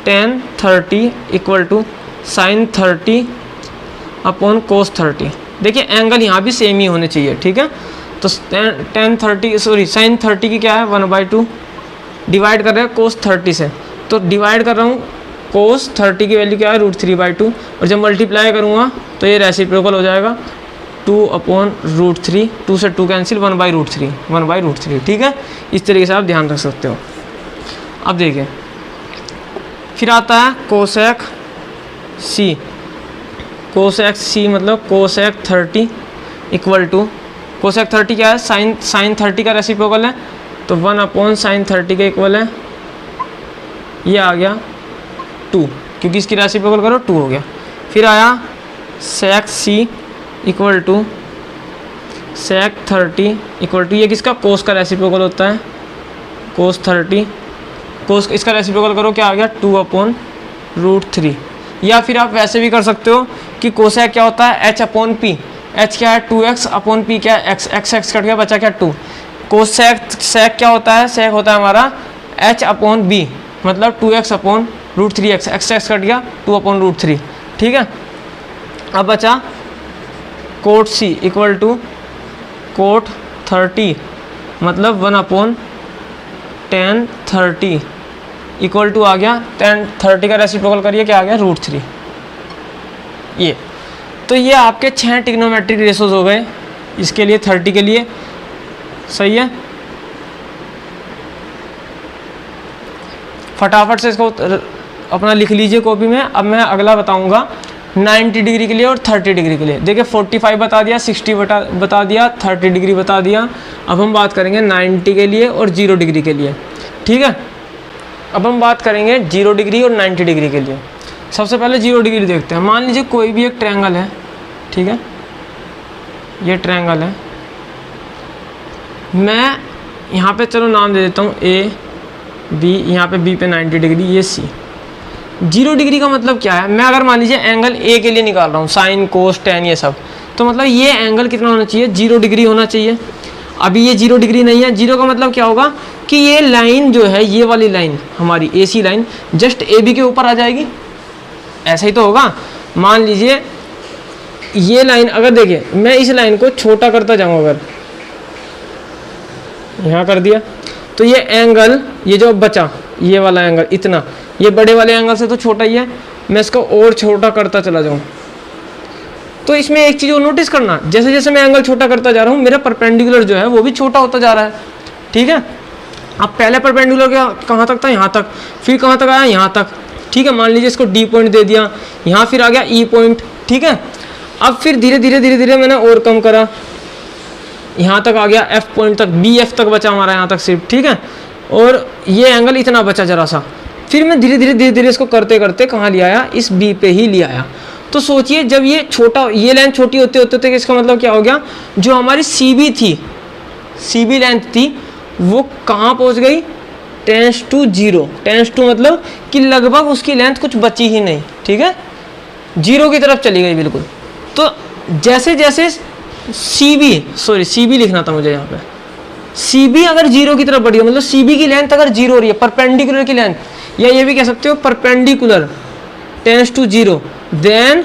tan 30 equal to sine 30 upon cos 30। देखिए एंगल यहाँ भी सेम ही होने चाहिए, ठीक है। तो साइन 30 की क्या है 1/2, डिवाइड कर रहे हैं कोस 30 से, तो डिवाइड कर रहा हूँ कोस 30 की वैल्यू क्या है √3/2, और जब मल्टीप्लाई करूँगा तो ये रेसिप्रोकल हो जाएगा 2/√3, 2 से 2 कैंसिल, 1/√3, ठीक है। इस तरीके से आप ध्यान रख सकते हो। अब देखिए फिर आता है कोसेक C, कोसेक C मतलब कोसेक 30 इक्वल टू, कोसेक 30 क्या है साइन 30 का रेसिप्रोकल है, तो 1/sin 30 के इक्वल है, ये आ गया 2, क्योंकि इसकी रेसिप्रोकल करो 2 हो गया। फिर आया sec C equal to sec 30 equal to, ये किसका कोस का रेसिप्रोकल होता है, कोस 30, कोस इसका रेसिप्रोकल करो क्या आ गया 2/√3। या फिर आप वैसे भी कर सकते हो कि कोसेक क्या होता है h/p, h क्या है 2x/p क्या है x कट गया, बचा क्या 2। कोसेक क्या होता है, सेक होता है हमारा h/b मतलब 2x/√3x, x कट गया 2/√3, ठीक है। अब बचा cot C equal to cot 30 मतलब 1/tan 30 इक्वल टू आ गया 30 का रेसिप्रोकल करिए क्या आ गया √3। ये तो ये आपके 6 ट्रिग्नोमेट्रिक रेशोज हो गए इसके लिए 30 के लिए। सही है, फटाफट से इसको अपना लिख लीजिए कॉपी में। अब मैं अगला बताऊंगा 90 डिग्री के लिए और 30 डिग्री के लिए। देखिए 45 बता दिया, 60 बता दिया, 30 डिग्री बता दिया। अब हम बात करेंगे 90 के लिए और 0 डिग्री के लिए। ठीक है, अब हम बात करेंगे 0 डिग्री और 90 डिग्री के लिए। सबसे पहले 0 डिग्री देखते हैं। मान लीजिए कोई भी एक ट्रायंगल है, ठीक है, ये ट्रायंगल है, मैं यहाँ पे चलो नाम दे देता हूँ A B, यहाँ पे B पे 90 डिग्री, ये C। 0 डिग्री का मतलब क्या है, मैं अगर मान लीजिए एंगल A के लिए निकाल रहा हूँ, साइन कोस टेन ये सब, तो मतलब ये एंगल कितना होना चाहिए, 0 डिग्री होना चाहिए। अभी ये 0 डिग्री नहीं है। 0 का मतलब क्या होगा कि ये लाइन जो है, ये वाली लाइन हमारी AC लाइन जस्ट AB के ऊपर आ जाएगी, ऐसा ही तो होगा। मान लीजिए ये लाइन, अगर देखिए मैं इस लाइन को छोटा करता जाऊँ, अगर यहाँ कर दिया तो ये एंगल, ये जो बचा ये वाला एंगल इतना, ये बड़े वाले एंगल से तो छोटा ही है, मैं इसको और छोटा करता चला जाऊँ तो इसमें एक चीज़ और नोटिस करना, जैसे जैसे मैं एंगल छोटा करता जा रहा हूँ मेरा परपेंडिकुलर जो है वो भी छोटा होता जा रहा है। ठीक है, अब पहले परपेंडिकुलर क्या कहाँ तक था, यहाँ तक, फिर कहाँ तक आया, यहाँ तक। ठीक है, मान लीजिए इसको D पॉइंट दे दिया, यहाँ फिर आ गया E पॉइंट। ठीक है, अब फिर धीरे धीरे मैंने और कम करा, यहाँ तक आ गया F पॉइंट तक, BF तक बचा हमारा यहाँ तक सिर्फ। ठीक है, और ये एंगल इतना बचा जरा सा, फिर मैं धीरे धीरे इसको करते करते कहाँ ले आया, इस B पे ही ले आया। तो सोचिए जब ये छोटा, ये लाइन छोटी होते होते इसका मतलब क्या हो गया, जो हमारी CB थी, CB लेंथ थी, वो कहाँ पहुँच गई, टेंस टू 0। टेंस टू मतलब कि लगभग उसकी लेंथ कुछ बची ही नहीं। ठीक है, 0 की तरफ चली गई बिल्कुल। तो जैसे जैसे CB लिखना था मुझे यहाँ पे, CB अगर 0 की तरफ बढ़ी हो, मतलब CB की लेंथ अगर 0 हो रही है, परपेंडिकुलर की लेंथ, या ये भी कह सकते हो परपेंडिकुलर टेंस टू 0, देन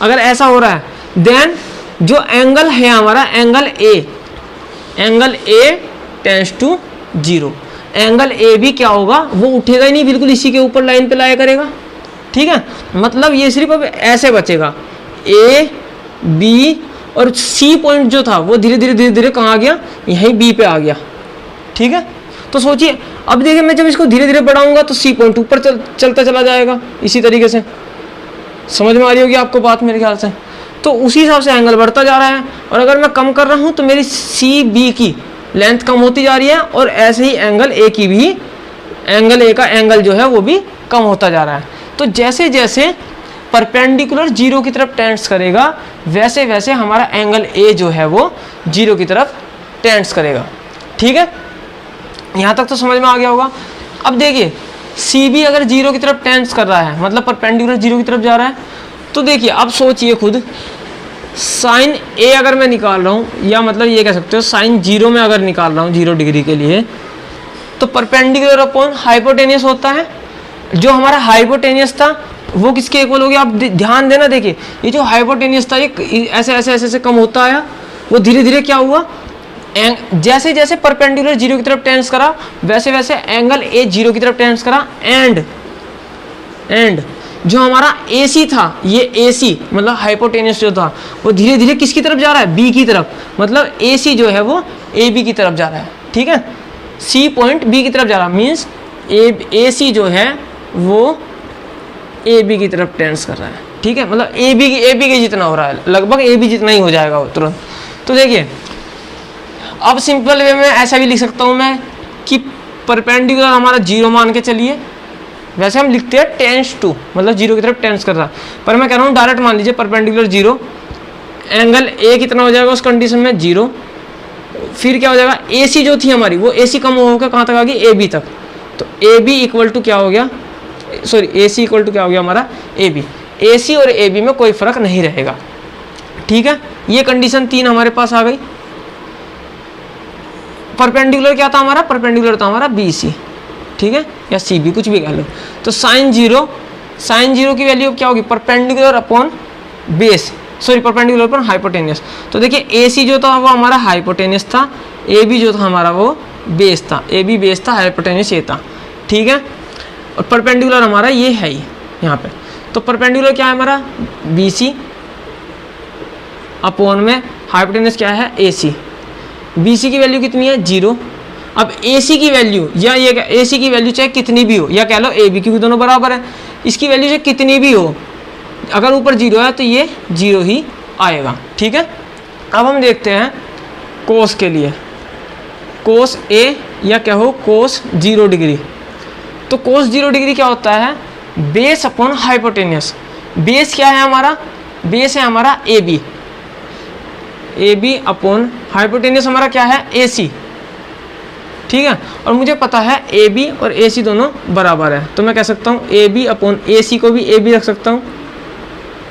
अगर ऐसा हो रहा है, देन जो एंगल है हमारा angle A tends to 0, angle A भी क्या होगा, वो उठेगा ही नहीं, बिल्कुल इसी के ऊपर लाइन पे लाया करेगा। ठीक है, मतलब ये सिर्फ अब ऐसे बचेगा, A B और C पॉइंट जो था वो धीरे धीरे कहाँ आ गया, यहीं B पे आ गया। ठीक है, तो सोचिए अब देखिए मैं जब इसको धीरे धीरे बढ़ाऊंगा तो C पॉइंट ऊपर चलता चला जाएगा इसी तरीके से। समझ में आ रही होगी आपको बात मेरे ख्याल से। तो उसी हिसाब से एंगल बढ़ता जा रहा है, और अगर मैं कम कर रहा हूँ तो मेरी CB की लेंथ कम होती जा रही है, और ऐसे ही एंगल A की भी, एंगल A का एंगल जो है वो भी कम होता जा रहा है। तो जैसे जैसे परपेंडिकुलर 0 की तरफ टेंड्स करेगा, वैसे वैसे हमारा एंगल A जो है वो 0 की तरफ टेंड्स करेगा। ठीक है, यहाँ तक तो समझ में आ गया होगा। अब देखिए CB अगर 0 की तरफ टेंड्स कर रहा है, मतलब परपेंडिकुलर 0 की तरफ जा रहा है, तो देखिए अब सोचिए खुद, साइन A अगर मैं निकाल रहा हूँ, या मतलब ये कह सकते हो साइन 0 में अगर निकाल रहा हूँ 0 डिग्री के लिए, तो परपेंडिकुलर अपॉन हाइपोटेनियस होता है। जो हमारा हाइपोटेनियस था वो किसके इक्वल हो गया, आप ध्यान देना। देखिए ये जो हाइपोटेनियस था ये ऐसे कम होता आया, वो धीरे धीरे क्या हुआ, जैसे जैसे परपेंडिकुलर 0 की तरफ टेंड्स करा, वैसे वैसे एंगल A 0 की तरफ टेंड्स करा। एंड जो हमारा AC था, ये AC मतलब हाइपोटेनियस जो था, वो धीरे धीरे किसकी तरफ जा रहा है, B की तरफ। मतलब AC जो है वो AB की तरफ जा रहा है। ठीक है, C पॉइंट B की तरफ जा रहा है, मीन्स AC जो है वो AB की तरफ टेंड्स कर रहा है। ठीक है, मतलब AB के जितना हो रहा है, लगभग AB जितना ही हो जाएगा वो तुरंत। तो देखिए अब सिंपल वे में ऐसा भी लिख सकता हूँ मैं कि परपेंडिकुलर हमारा 0 मान के चलिए, वैसे हम लिखते हैं टेंस टू, मतलब 0 की तरफ टेंस कर रहा है, पर मैं कह रहा हूँ डायरेक्ट मान लीजिए परपेंडिकुलर 0, एंगल A कितना हो जाएगा उस कंडीशन में 0, फिर क्या हो जाएगा, AC जो थी हमारी वो AC कम होकर कहाँ तक आ गई, AB तक। तो AB इक्वल टू क्या हो गया, सॉरी AC इक्वल टू क्या हो गया हमारा AB। AC और AB में कोई फर्क नहीं रहेगा। ठीक है, ये कंडीशन 3 हमारे पास आ गई। परपेंडिकुलर क्या था हमारा, परपेंडिकुलर था हमारा BC। ठीक है, या CB कुछ भी कह लो। तो साइन 0 की वैल्यू क्या होगी, perpendicular upon base, sorry perpendicular upon hypotenuse. तो देखिए AC जो था वो हमारा हाइपोटेनियस था, AB जो था हमारा वो बेस था, AB बेस था, हाइपोटेनियस ये था। ठीक है, और परपेंडिकुलर हमारा ये है ही यहाँ पे। तो परपेंडिकुलर क्या है हमारा BC अपॉन में हाइपोटेनस क्या है AC। BC की वैल्यू कितनी है 0। अब AC की वैल्यू या ये AC की वैल्यू चाहे कितनी भी हो या कह लो AB, क्योंकि दोनों बराबर है, इसकी वैल्यू चाहे कितनी भी हो, अगर ऊपर 0 है तो ये 0 ही आएगा। ठीक है, अब हम देखते हैं कोस के लिए, कोस A या कहो कोस 0 डिग्री। तो कोस 0 डिग्री क्या होता है, बेस अपॉन हाइपोटेनियस। बेस क्या है हमारा, बेस है हमारा AB, AB अपॉन हाइपोटेनियस हमारा क्या है AC। ठीक है, और मुझे पता है AB और AC दोनों बराबर है, तो मैं कह सकता हूँ AB अपॉन AC को भी AB रख सकता हूँ,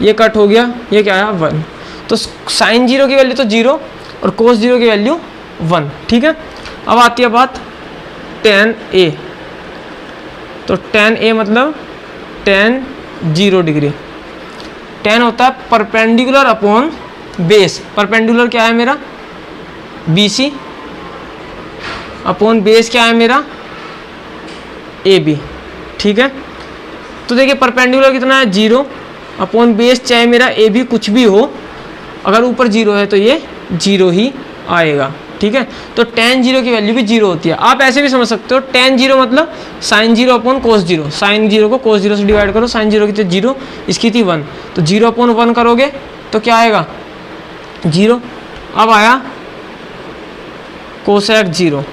ये कट हो गया, ये क्या है 1। तो साइन 0 की वैल्यू तो 0 और कोस 0 की वैल्यू 1। ठीक है, अब आती है बात tan A। तो tan A मतलब tan 0 डिग्री। tan होता है परपेंडिकुलर अपॉन बेस। परपेंडिकुलर क्या है मेरा BC अपॉन बेस क्या है मेरा AB। ठीक है, तो देखिए परपेंडिकुलर कितना है 0 अपॉन बेस, चाहे मेरा AB कुछ भी हो, अगर ऊपर 0 है तो ये 0 ही आएगा। ठीक है, तो tan 0 की वैल्यू भी 0 होती है। आप ऐसे भी समझ सकते हो tan 0 मतलब sin 0 अपॉन cos 0। sin 0 को cos 0 से डिवाइड करो, sin 0 की थी 0, इसकी थी 1, तो 0 अपॉन 1 करोगे तो क्या आएगा 0। अब आया कोसेक 0।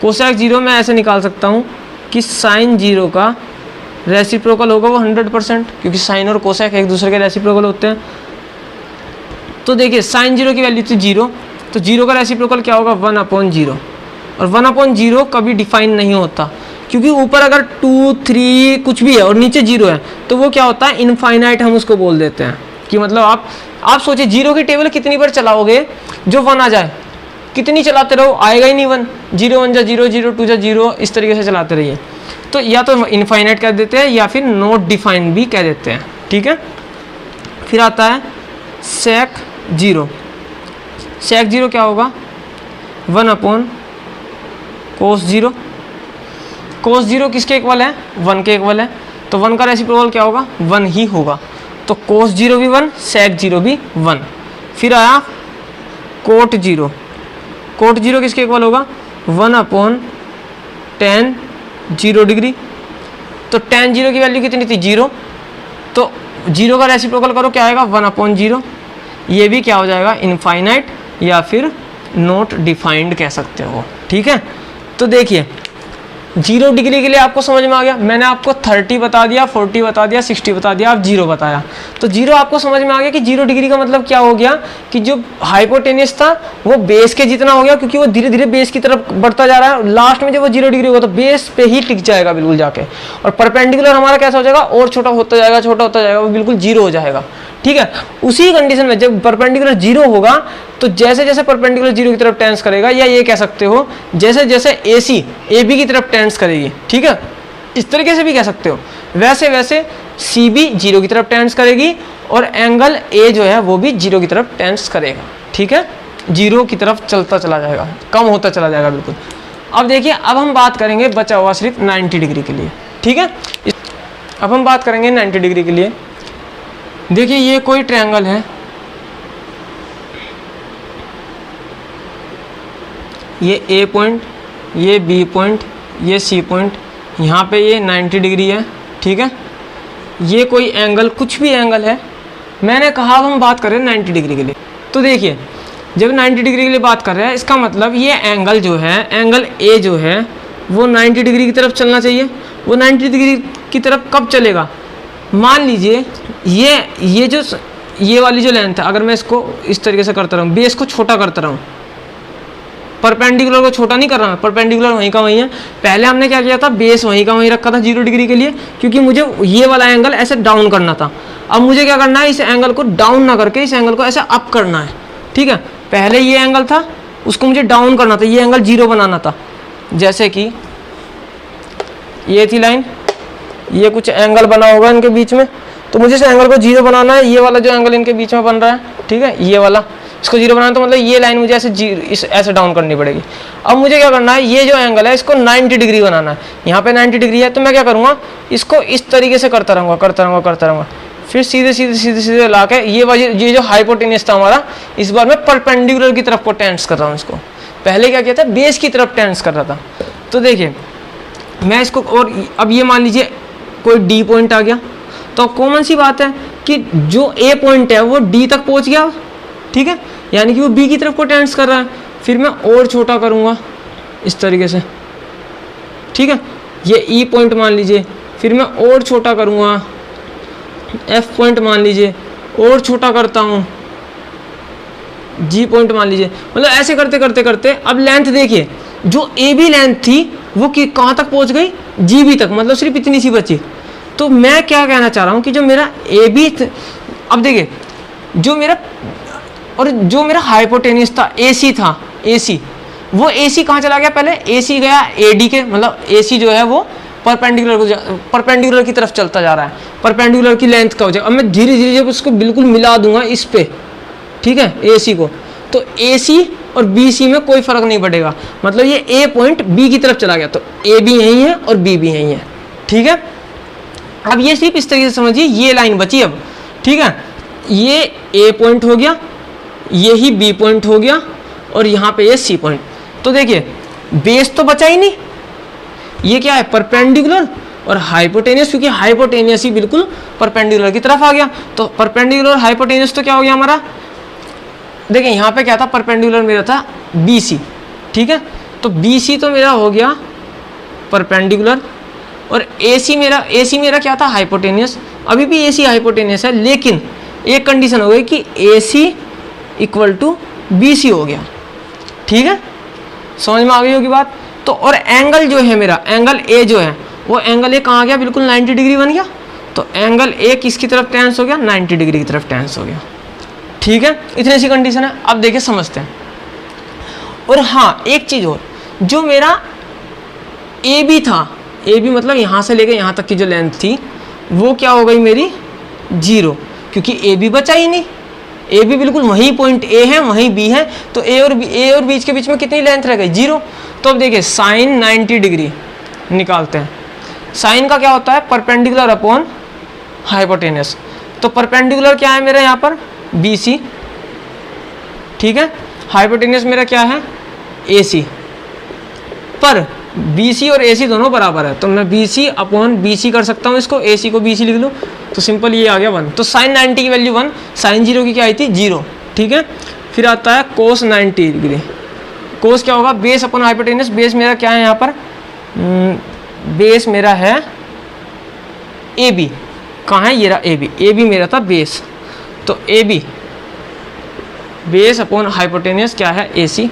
कोसेक 0 मैं ऐसे निकाल सकता हूँ कि sin 0 का रेसिप्रोकल होगा वो 100%, क्योंकि साइन और कोसेक एक दूसरे के रेसिप्रोकल होते हैं। तो देखिए sin 0 की वैल्यू थी 0, तो 0 का रेसिप्रोकल क्या होगा 1/0, और 1/0 कभी डिफाइन नहीं होता, क्योंकि ऊपर अगर 2, 3 कुछ भी है और नीचे 0 है तो वो क्या होता है इनफाइनाइट, हम उसको बोल देते हैं कि मतलब आप सोचिए 0 की टेबल कितनी बार चलाओगे जो 1 आ जाए, कितनी चलाते रहो आएगा ही नहीं 1। 0 1 जा 0, 0 2 जा 0, इस तरीके से चलाते रहिए। तो या तो इनफाइनाइट कह देते हैं या फिर नॉट डिफाइंड भी कह देते हैं। ठीक है, फिर आता है सेक 0। सेक 0 क्या होगा 1/cos 0। cos 0 किसके इक्वल है 1 के इक्वल है, तो 1 का रेसिप्रोकल क्या होगा 1 ही होगा, तो cos 0 भी 1, सेक 0 भी 1। फिर आया कोट 0। कोट 0 किसके इक्वल होगा 1/tan 0 डिग्री। तो tan 0 की वैल्यू कितनी थी 0, तो 0 का रेसिप्रोकल करो क्या आएगा 1/0। ये भी क्या हो जाएगा इनफाइनाइट या फिर नॉट डिफाइंड कह सकते हो। ठीक है, तो देखिए 0 डिग्री के लिए आपको समझ में आ गया, मैंने आपको 30 बता दिया, 40 बता दिया, 60 बता दिया, आप 0 बताया, तो 0 आपको समझ में आ गया कि 0 डिग्री का मतलब क्या हो गया कि जो हाइपोटेनियस था वो बेस के जितना हो गया, क्योंकि वो धीरे धीरे बेस की तरफ बढ़ता जा रहा है। लास्ट में जब वो 0 डिग्री होगा तो बेस पे ही टिक जाएगा बिल्कुल जाके, और परपेंडिकुलर हमारा कैसा हो जाएगा और छोटा होता जाएगा, छोटा होता जाएगा, वो बिल्कुल 0 हो जाएगा। ठीक है, उसी कंडीशन में जब परपेंडिकुलर 0 होगा तो जैसे जैसे परपेंडिकुलर 0 की तरफ टेंस करेगा, या ये कह सकते हो जैसे जैसे AC AB की तरफ टेंस करेगी, ठीक है, इस तरीके से भी कह सकते हो, वैसे वैसे CB 0 की तरफ टेंस करेगी और एंगल A जो है वो भी 0 की तरफ टेंस करेगा। ठीक है, 0 की तरफ चलता चला जाएगा, कम होता चला जाएगा बिल्कुल। अब देखिए, अब हम बात करेंगे बचा हुआ सिर्फ 90 डिग्री के लिए। ठीक है, अब हम बात करेंगे 90 डिग्री के लिए। देखिए ये कोई ट्रायंगल है, ये A पॉइंट, ये B पॉइंट, ये C पॉइंट, यहाँ पे ये 90 डिग्री है। ठीक है, ये कोई एंगल, कुछ भी एंगल है, मैंने कहा अब हम बात कर रहे हैं 90 डिग्री के लिए। तो देखिए जब 90 डिग्री के लिए बात कर रहे हैं, इसका मतलब ये एंगल जो है, एंगल A जो है वो 90 डिग्री की तरफ चलना चाहिए। वो 90 डिग्री की तरफ कब चलेगा, मान लीजिए ये वाली जो लेंथ है, अगर मैं इसको इस तरीके से करता रहूँ, बेस को छोटा करता रहूँ, परपेंडिकुलर को छोटा नहीं कर रहा, परपेंडिकुलर वहीं का वहीं है। पहले हमने क्या किया था, बेस वहीं का वहीं रखा था 0 डिग्री के लिए, क्योंकि मुझे ये वाला एंगल ऐसे डाउन करना था। अब मुझे क्या करना है, इस एंगल को डाउन ना करके इस एंगल को ऐसे अप करना है। ठीक है, पहले ये एंगल था, उसको मुझे डाउन करना था, ये एंगल 0 बनाना था। जैसे कि ये थी लाइन, ये कुछ एंगल बना होगा इनके बीच में, तो मुझे इस एंगल को 0 बनाना है। ये वाला जो एंगल इनके बीच में बन रहा है, ठीक है, ये वाला, इसको जीरो बनाना, तो मतलब ये लाइन मुझे ऐसे डाउन करनी पड़ेगी। अब मुझे क्या करना है, ये जो एंगल है इसको 90 डिग्री बनाना है। यहाँ पे 90 डिग्री है, तो मैं क्या करूँगा, इसको इस तरीके से करता रहूँगा, फिर सीधे ला के ये जो हाइपोटेन्यूज था हमारा, इस बार मैं परपेंडिकुलर की तरफ को टेंस कर रहा हूँ इसको। पहले क्या किया था, बेस की तरफ टेंस कर रहा था। तो देखिए मैं इसको, और अब ये मान लीजिए कोई डी पॉइंट आ गया, तो कॉमन सी बात है कि जो ए पॉइंट है वो डी तक पहुंच गया, ठीक है, यानी कि वो बी की तरफ को टेंस कर रहा है। फिर मैं और छोटा करूँगा इस तरीके से, ठीक है, ये ई पॉइंट मान लीजिए, फिर मैं और छोटा करूँगा, एफ पॉइंट मान लीजिए, और छोटा करता हूँ, जी पॉइंट मान लीजिए, मतलब ऐसे करते अब लेंथ देखिए, जो ए बी लेंथ थी वो कहाँ तक पहुँच गई, जी बी तक, मतलब सिर्फ इतनी सी बची। तो मैं क्या कहना चाह रहा हूँ कि जो मेरा ए बी, अब देखिए जो मेरा हाइपोटेन्यूज था, एसी था, एसी, वो एसी कहाँ चला गया, पहले एसी गया एडी के, मतलब एसी जो है वो परपेंडिकुलर की तरफ चलता जा रहा है, परपेंडिकुलर की लेंथ का हो जाएगा। अब मैं धीरे धीरे जब उसको बिल्कुल मिला दूंगा इस पे, ठीक है, एसी को, तो एसी और बीसी में कोई फर्क नहीं पड़ेगा, मतलब ये ए पॉइंट बी की तरफ चला गया, तो ए भी यही है और बी भी यही है, ठीक है। अब ये सिर्फ इस तरीके से समझिए, ये लाइन बची अब, ठीक है, ये ए पॉइंट हो गया, ये ही बी पॉइंट हो गया, और यहाँ पे ये सी पॉइंट। तो देखिए बेस तो बचा ही नहीं, ये क्या है, परपेंडिकुलर और हाइपोटेनियस, क्योंकि हाइपोटेनियस ही बिल्कुल परपेंडिकुलर की तरफ आ गया, तो परपेंडिकुलर हाइपोटेनियस तो क्या हो गया हमारा, देखिए यहाँ पे क्या था, परपेंडिकुलर मेरा था BC, ठीक है, तो BC तो मेरा हो गया परपेंडिकुलर, और AC मेरा क्या था, हाइपोटेनियस। अभी भी AC हाइपोटेनियस है, लेकिन एक कंडीशन हो गई कि AC इक्वल टू BC हो गया, ठीक है, समझ में आ गई होगी बात। तो और एंगल जो है मेरा, एंगल A जो है, वो एंगल A कहाँ आ गया, बिल्कुल 90 डिग्री बन गया, तो एंगल A किसकी तरफ टेंस हो गया, 90 डिग्री की तरफ टेंस हो गया, ठीक है। इतनी सी कंडीशन है। अब देखिए समझते हैं। और हाँ एक चीज़ और, जो मेरा AB था, AB मतलब यहाँ से लेकर यहाँ तक की जो लेंथ थी, वो क्या हो गई मेरी, 0, क्योंकि AB बचा ही नहीं, AB बिल्कुल वही पॉइंट A है, वही B है, तो A और B के बीच में कितनी लेंथ रह गई, 0। तो अब देखिए साइन 90 डिग्री निकालते हैं। साइन का क्या होता है, परपेंडिकुलर अपॉन हाइपोटेनस। तो परपेंडिकुलर क्या है मेरा यहाँ पर, BC, ठीक है, हाइपोटेनस मेरा क्या है, AC, पर BC और AC दोनों बराबर है, तो मैं BC अपॉन BC कर सकता हूँ, इसको AC को BC लिख लूँ, तो सिंपल ये आ गया 1। तो साइन 90 की वैल्यू 1, साइन 0 की क्या आई थी, 0, ठीक है। फिर आता है कोस 90 डिग्री। कोस क्या होगा, बेस अपॉन हाइपोटेनस। बेस मेरा क्या है यहाँ पर, बेस मेरा है AB, कहाँ है, ये रहा AB, AB मेरा था बेस, तो AB बेस अपॉन हाइपोटेनस क्या है, AC,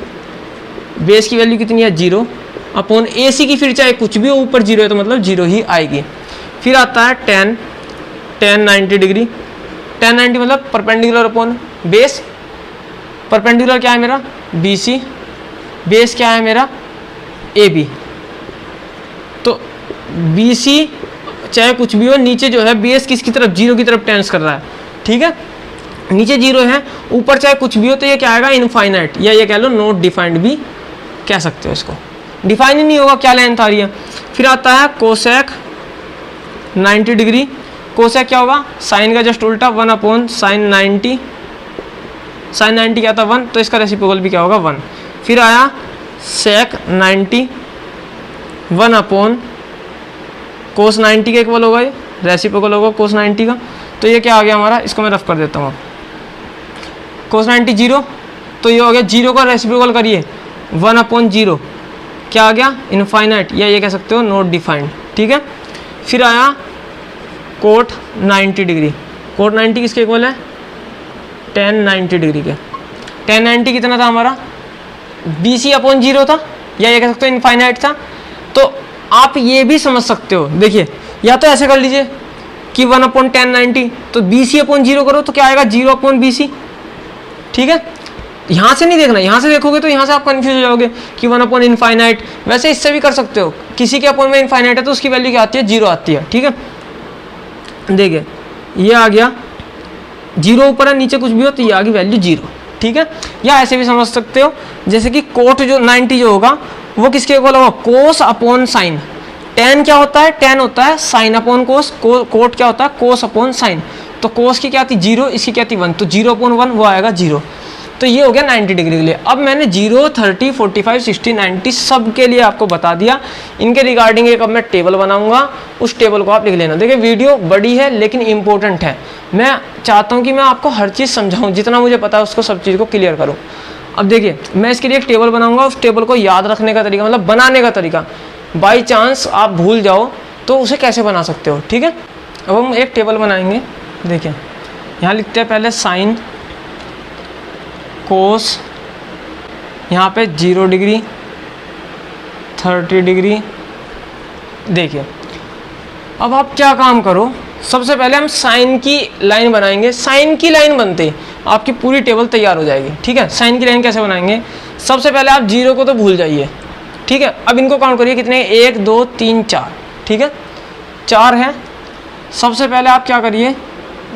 बेस की वैल्यू कितनी है, 0, अपॉन AC की फिर चाहे कुछ भी हो, ऊपर 0 है तो मतलब 0 ही आएगी। फिर आता है tan 90 डिग्री। tan 90 मतलब परपेंडिकुलर अपॉन बेस, परपेंडिकुलर क्या है मेरा, BC, बेस क्या है मेरा, AB, तो BC चाहे कुछ भी हो, नीचे जो है बेस किसकी तरफ, 0 की तरफ टेंस कर रहा है, ठीक है, नीचे 0 है, ऊपर चाहे कुछ भी हो, तो ये क्या आएगा, इनफाइनाइट, या ये कह लो नॉट डिफाइंड भी कह सकते हो इसको, डिफाइन ही नहीं होगा क्या लेंथ आ रही है। फिर आता है कोसेक 90 डिग्री। कोसेक क्या होगा, साइन का जस्ट उल्टा, 1 अपॉन साइन 90, साइन 90 क्या था 1, तो इसका रेसिप्रोकल भी क्या होगा 1। फिर आया सेक 90, 1 अपॉन कोस 90 के इक्वल होगा, ये रेसिप्रोकल होगा कोस 90 का, तो ये क्या आ गया हमारा, इसको मैं रफ कर देता हूँ, कोस 90 0, तो ये हो गया 0 का रेसिप्रोकल करिए, 1 अपॉन 0 क्या आ गया, इनफाइनाइट, या ये कह सकते हो नॉट डिफाइंड, ठीक है। फिर आया कोट 90 डिग्री। कोट 90 किसके इक्वल है, tan 90 डिग्री के। tan 90 कितना था हमारा, BC अपॉन 0 था, या ये कह सकते हो इनफाइनाइट था। तो आप ये भी समझ सकते हो, देखिए या तो ऐसे कर लीजिए कि 1 अपॉन tan 90, तो BC अपॉन 0 करो तो क्या आएगा, 0 अपॉन BC, ठीक है। यहाँ से नहीं देखना, यहाँ से देखोगे तो यहाँ से आप कंफ्यूज हो जाओगे कि 1 अपॉन इनफाइनाइट। वैसे इससे भी कर सकते हो, किसी के अपॉन में इनफाइनाइट है तो उसकी वैल्यू क्या आती है, 0 आती है, ठीक है। देखिए ये आ गया 0, ऊपर है नीचे कुछ भी हो तो ये आ गई वैल्यू 0, ठीक है। या ऐसे भी समझ सकते हो जैसे कि कोट जो 90 जो होगा वो किसके इक्वल होगा, कोस अपॉन साइन। टेन क्या होता है, टेन होता है साइन अपॉन कोस, कोट क्या होता है कोस अपॉन साइन। तो कोस की क्या थी 0, इसकी क्या थी 1, तो 0 अपॉन 1 वो आएगा 0। तो ये हो गया 90 डिग्री के लिए। अब मैंने 0, 30, 45, 60, 90 सब के लिए आपको बता दिया। इनके रिगार्डिंग एक अब मैं टेबल बनाऊंगा, उस टेबल को आप लिख लेना। देखिए वीडियो बड़ी है लेकिन इंपॉर्टेंट है, मैं चाहता हूँ कि मैं आपको हर चीज़ समझाऊँ, जितना मुझे पता है उसको सब चीज़ को क्लियर करूँ। अब देखिए मैं इसके लिए एक टेबल बनाऊंगा, उस टेबल को याद रखने का तरीका मतलब बनाने का तरीका, बाई चांस आप भूल जाओ तो उसे कैसे बना सकते हो, ठीक है। अब हम एक टेबल बनाएंगे। देखिए यहाँ लिखते हैं पहले साइन कोस, यहाँ पे 0 डिग्री 30 डिग्री। देखिए अब आप क्या काम करो, सबसे पहले हम साइन की लाइन बनाएंगे। साइन की लाइन बनते आपकी पूरी टेबल तैयार हो जाएगी, ठीक है। साइन की लाइन कैसे बनाएंगे, सबसे पहले आप 0 को तो भूल जाइए, ठीक है। अब इनको काउंट करिए कितने, 1 2 3 4, ठीक है 4 है। सबसे पहले आप क्या करिए,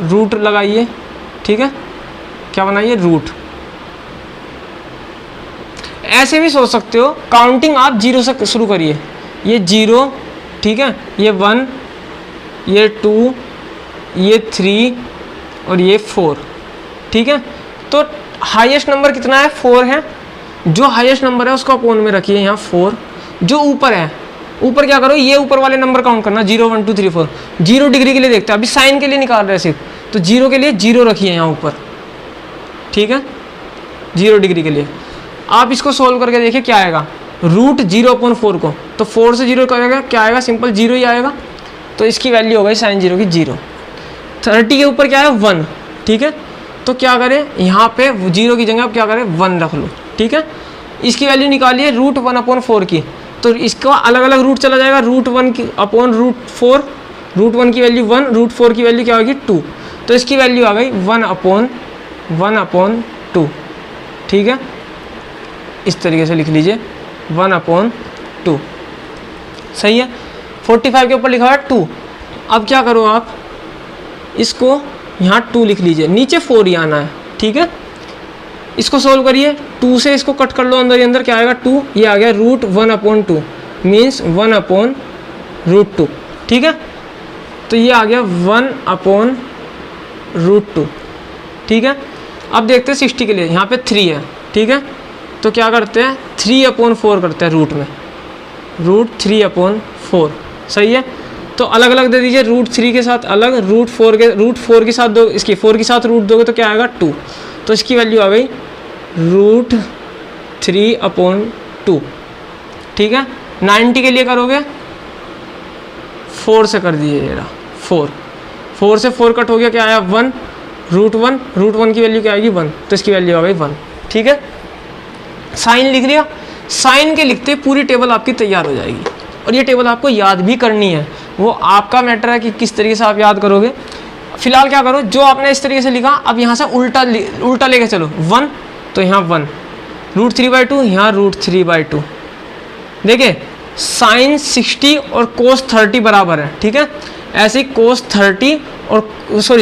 रूट लगाइए, ठीक है। क्या बनाइए, रूट। ऐसे भी सोच सकते हो, काउंटिंग आप 0 से शुरू करिए। ये 0, ठीक है, ये 1, ये 2, ये 3 और ये 4, ठीक है। तो हाईएस्ट नंबर कितना है, 4 है। जो हाईएस्ट नंबर है उसको अपोन में रखिए यहाँ 4। जो ऊपर है, ऊपर क्या करो, ये ऊपर वाले नंबर काउंट करना, 0 1 2 3 4। 0 डिग्री के लिए देखते हैं, अभी साइन के लिए निकाल रहे हैं सिर्फ, तो 0 के लिए 0 रखिए यहाँ ऊपर, ठीक है 0 डिग्री के लिए। आप इसको सोल्व करके देखिए क्या आएगा, रूट 0/4 को, तो 4 से 0 करेगा क्या आएगा, सिंपल 0 ही आएगा। तो इसकी वैल्यू हो गई साइन 0 की 0। 30 के ऊपर क्या है 1, ठीक है। तो क्या करें, यहाँ पे 0 की जगह आप क्या करें 1 रख लो, ठीक है। इसकी वैल्यू निकालिए रूट 1/4 की, तो इसका अलग अलग रूट चला जाएगा, रूट 1 की अपॉन रूट 4। रूट 1 की वैल्यू 1, रूट 4 की वैल्यू क्या होगी 2, तो इसकी वैल्यू आ गई 1/2, ठीक है। इस तरीके से लिख लीजिए 1/2, सही है। 45 के ऊपर लिखा है 2। अब क्या करो आप, इसको यहाँ 2 लिख लीजिए, नीचे 4 ही आना है, ठीक है। इसको सोल्व करिए, 2 से इसको कट कर लो अंदर ही अंदर, क्या आएगा 2, ये आ गया रूट 1/2 मीन्स 1/√2, ठीक है। तो ये आ गया 1/√2, ठीक है। अब देखते हैं 60 के लिए, यहाँ पे 3 है, ठीक है। तो क्या करते हैं 3/4 करते हैं रूट में, रूट 3/4, सही है। तो अलग अलग दे दीजिए, रूट 3 के साथ अलग, रूट 4 के साथ दो, इसकी 4 के साथ रूट दोगे तो क्या आएगा 2, तो इसकी वैल्यू आ गई रूट 3/2, ठीक है। 90 के लिए करोगे 4 से कर दीजिए, 4 से 4 कट हो गया, क्या आया 1, रूट 1 की वैल्यू क्या आएगी 1, तो इसकी वैल्यू आ गई 1, ठीक है। साइन लिख लिया, साइन के लिखते पूरी टेबल आपकी तैयार हो जाएगी। और ये टेबल आपको याद भी करनी है, वो आपका मैटर है कि किस तरीके से आप याद करोगे। फिलहाल क्या करो, जो आपने इस तरीके से लिखा, अब यहाँ से उल्टा लेके चलो, 1 तो यहाँ 1, रूट 3/2 यहाँ रूट 3/2। देखिए साइन 60 और कोस 30 बराबर है, ठीक है। ऐसे ही कोस 30 और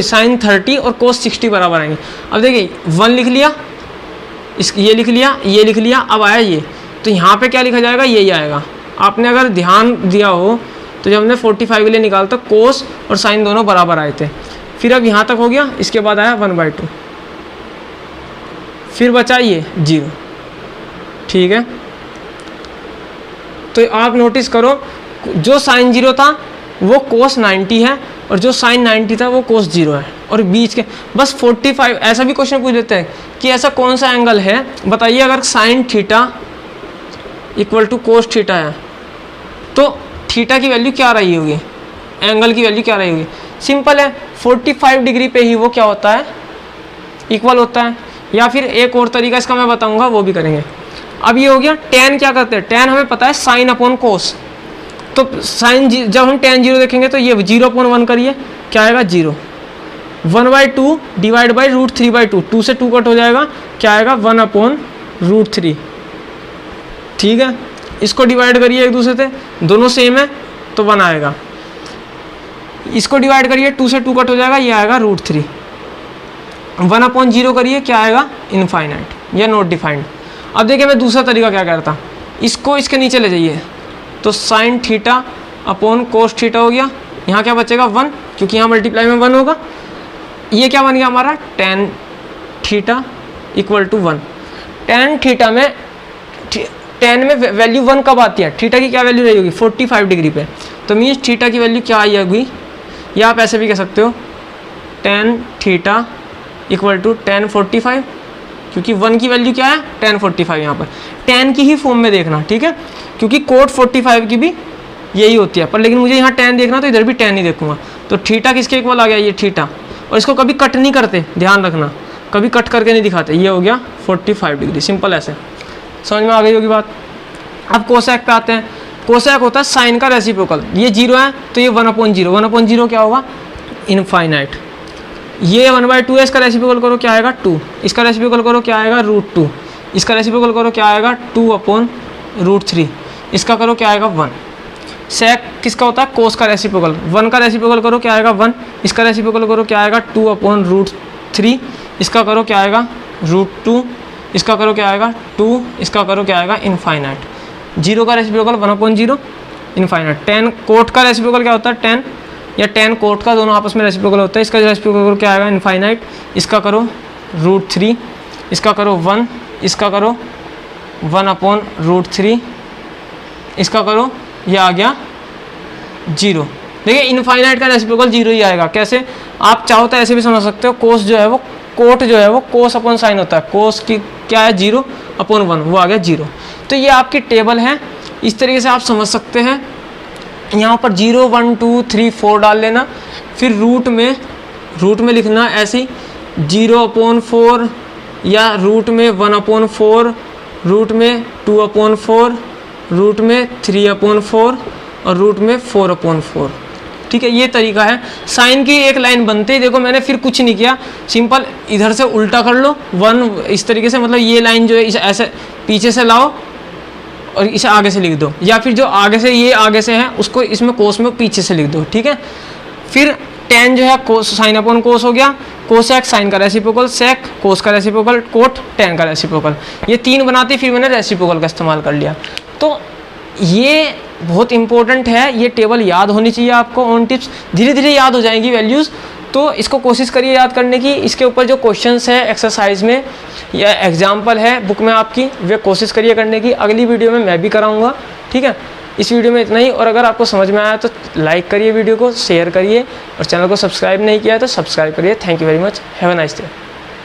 साइन 30 और कोस 60 बराबर आएंगे। अब देखिए 1 लिख लिया, ये लिख लिया, अब आया ये, तो यहाँ पे क्या लिखा जाएगा, यही आएगा। आपने अगर ध्यान दिया हो तो जब हमने 45 के लिए निकाला तो कोस और साइन दोनों बराबर आए थे। फिर अब यहाँ तक हो गया, इसके बाद आया 1/2, फिर बचा ये 0, ठीक है। तो आप नोटिस करो, जो साइन 0 था वो कोस 90 है और जो साइन 90 था वो कोस 0 है, और बीच के बस 45। ऐसा भी क्वेश्चन पूछ लेते हैं कि ऐसा कौन सा एंगल है बताइए, अगर sine theta equal to cos theta है तो थीटा की वैल्यू क्या रही होगी, एंगल की वैल्यू क्या रही होगी। सिंपल है, 45 डिग्री पे ही वो क्या होता है, इक्वल होता है। या फिर एक और तरीका इसका मैं बताऊंगा, वो भी करेंगे। अब ये हो गया, टेन क्या करते हैं, टेन हमें पता है साइन अपॉन कोस, तो साइन जब हम टेन 0 देखेंगे तो ये 0/1 करिए, क्या आएगा 0। 1/2 डिवाइड बाई रूट 3/2, 2 से 2 कट हो जाएगा, क्या आएगा 1/√3, ठीक है। इसको डिवाइड करिए एक दूसरे से, दोनों सेम है तो 1 आएगा। इसको डिवाइड करिए, 2 से 2 कट हो जाएगा, ये आएगा √3, 1/0 करिए, क्या आएगा? इनफाइनाइट या नॉट डिफाइंड। अब देखिए मैं दूसरा तरीका क्या करता, इसको इसके नीचे ले जाइए, तो sine theta upon cos theta हो गया। यहाँ क्या बचेगा? 1, क्योंकि यहाँ मल्टीप्लाई में 1 होगा। ये क्या बन गया हमारा? Tan theta equal to 1। Tan theta में टेन में वैल्यू 1 कब आती है? थीटा की क्या वैल्यू रही होगी? 45 डिग्री पे। तो मीन्स थीटा की वैल्यू क्या आई होगी? या आप ऐसे भी कह सकते हो tan theta equal to tan 45, क्योंकि 1 की वैल्यू क्या है? टेन 45। यहाँ पर टेन की ही फॉर्म में देखना, ठीक है, क्योंकि कोट 45 की भी यही होती है, पर लेकिन मुझे यहाँ टेन देखना तो इधर भी टेन ही देखूंगा। तो थीटा किसके इक्वल आ गया? ये थीटा। और इसको कभी कट नहीं करते, ध्यान रखना, कभी कट करके नहीं दिखाते। ये हो गया 45 डिग्री, सिंपल ऐसे। समझ में आ गई होगी बात। अब कोसेक पे आते हैं। कोसेक होता है साइन का रेसिप्रोकल। ये 0 है तो ये 1/0। 1/0 क्या होगा? इनफाइनाइट। ये 1/2 है, इसका रेसिप्रोकल करो क्या आएगा? 2। इसका रेसिप्रोकल करो क्या आएगा? √2। इसका रेसिप्रोकल करो क्या आएगा? 2/√3। इसका करो क्या आएगा? 1। सेक किसका होता है? कोस का रेसिप्रोकल। 1 का रेसिप्रोकल करो क्या आएगा? 1। इसका रेसिप्रोकल करो क्या आएगा? 2/√3। इसका करो क्या आएगा? √2। इसका करो क्या आएगा? 2। इसका करो क्या आएगा? इनफाइनाइट। 0 का रेसिप्रोकल 1/0 इनफाइनाइट। टेन कोट का रेसिप्रोकल क्या होता है? 10, या 10 कोट का, दोनों आपस में रेसिप्रोकल होता है। इसका रेसिप्रोकल क्या आएगा? इनफाइनाइट। इसका करो √3। इसका करो 1। इसका करो 1/√3। इसका करो, ये आ गया 0। देखिए इनफाइनाइट का रेसिप्रोकल 0 ही आएगा। कैसे? आप चाहो तो ऐसे भी समझ सकते हो, कोस जो है वो कोट जो है वो कोस अपॉन साइन होता है। कोस की क्या है? 0/1, वो आ गया 0। तो ये आपकी टेबल है, इस तरीके से आप समझ सकते हैं। यहाँ पर 0, 1, 2, 3, 4 डाल लेना, फिर रूट में लिखना ऐसे ही 0/4, या रूट में 1/4, रूट में 2/4, रूट में 3/4 और रूट में 4/4। ठीक है, ये तरीका है। साइन की एक लाइन बनते ही देखो मैंने फिर कुछ नहीं किया, सिंपल इधर से उल्टा कर लो 1 इस तरीके से, मतलब ये लाइन जो है इसे ऐसे पीछे से लाओ और इसे आगे से लिख दो, या फिर जो आगे से ये आगे से है उसको इसमें कोस में पीछे से लिख दो। ठीक है, फिर टेन जो है कोस साइन अपॉन कोस हो गया, कोसेक साइन का रेसिप्रोकल, सेक कोस का रेसिप्रोकल, कोट टेन का रेसिप्रोकल, ये 3 बनाती फिर मैंने रेसिप्रोकल का इस्तेमाल कर लिया। तो ये बहुत इंपॉर्टेंट है, ये टेबल याद होनी चाहिए आपको। ऑन टिप्स धीरे धीरे याद हो जाएंगी वैल्यूज़, तो इसको कोशिश करिए याद करने की। इसके ऊपर जो क्वेश्चंस है एक्सरसाइज में या एग्जाम्पल है बुक में आपकी, वे कोशिश करिए करने की। अगली वीडियो में मैं भी कराऊंगा। ठीक है, इस वीडियो में इतना ही, और अगर आपको समझ में आया तो लाइक करिए वीडियो को, शेयर करिए, और चैनल को सब्सक्राइब नहीं किया है तो सब्सक्राइब करिए। Thank you very much, have a nice day.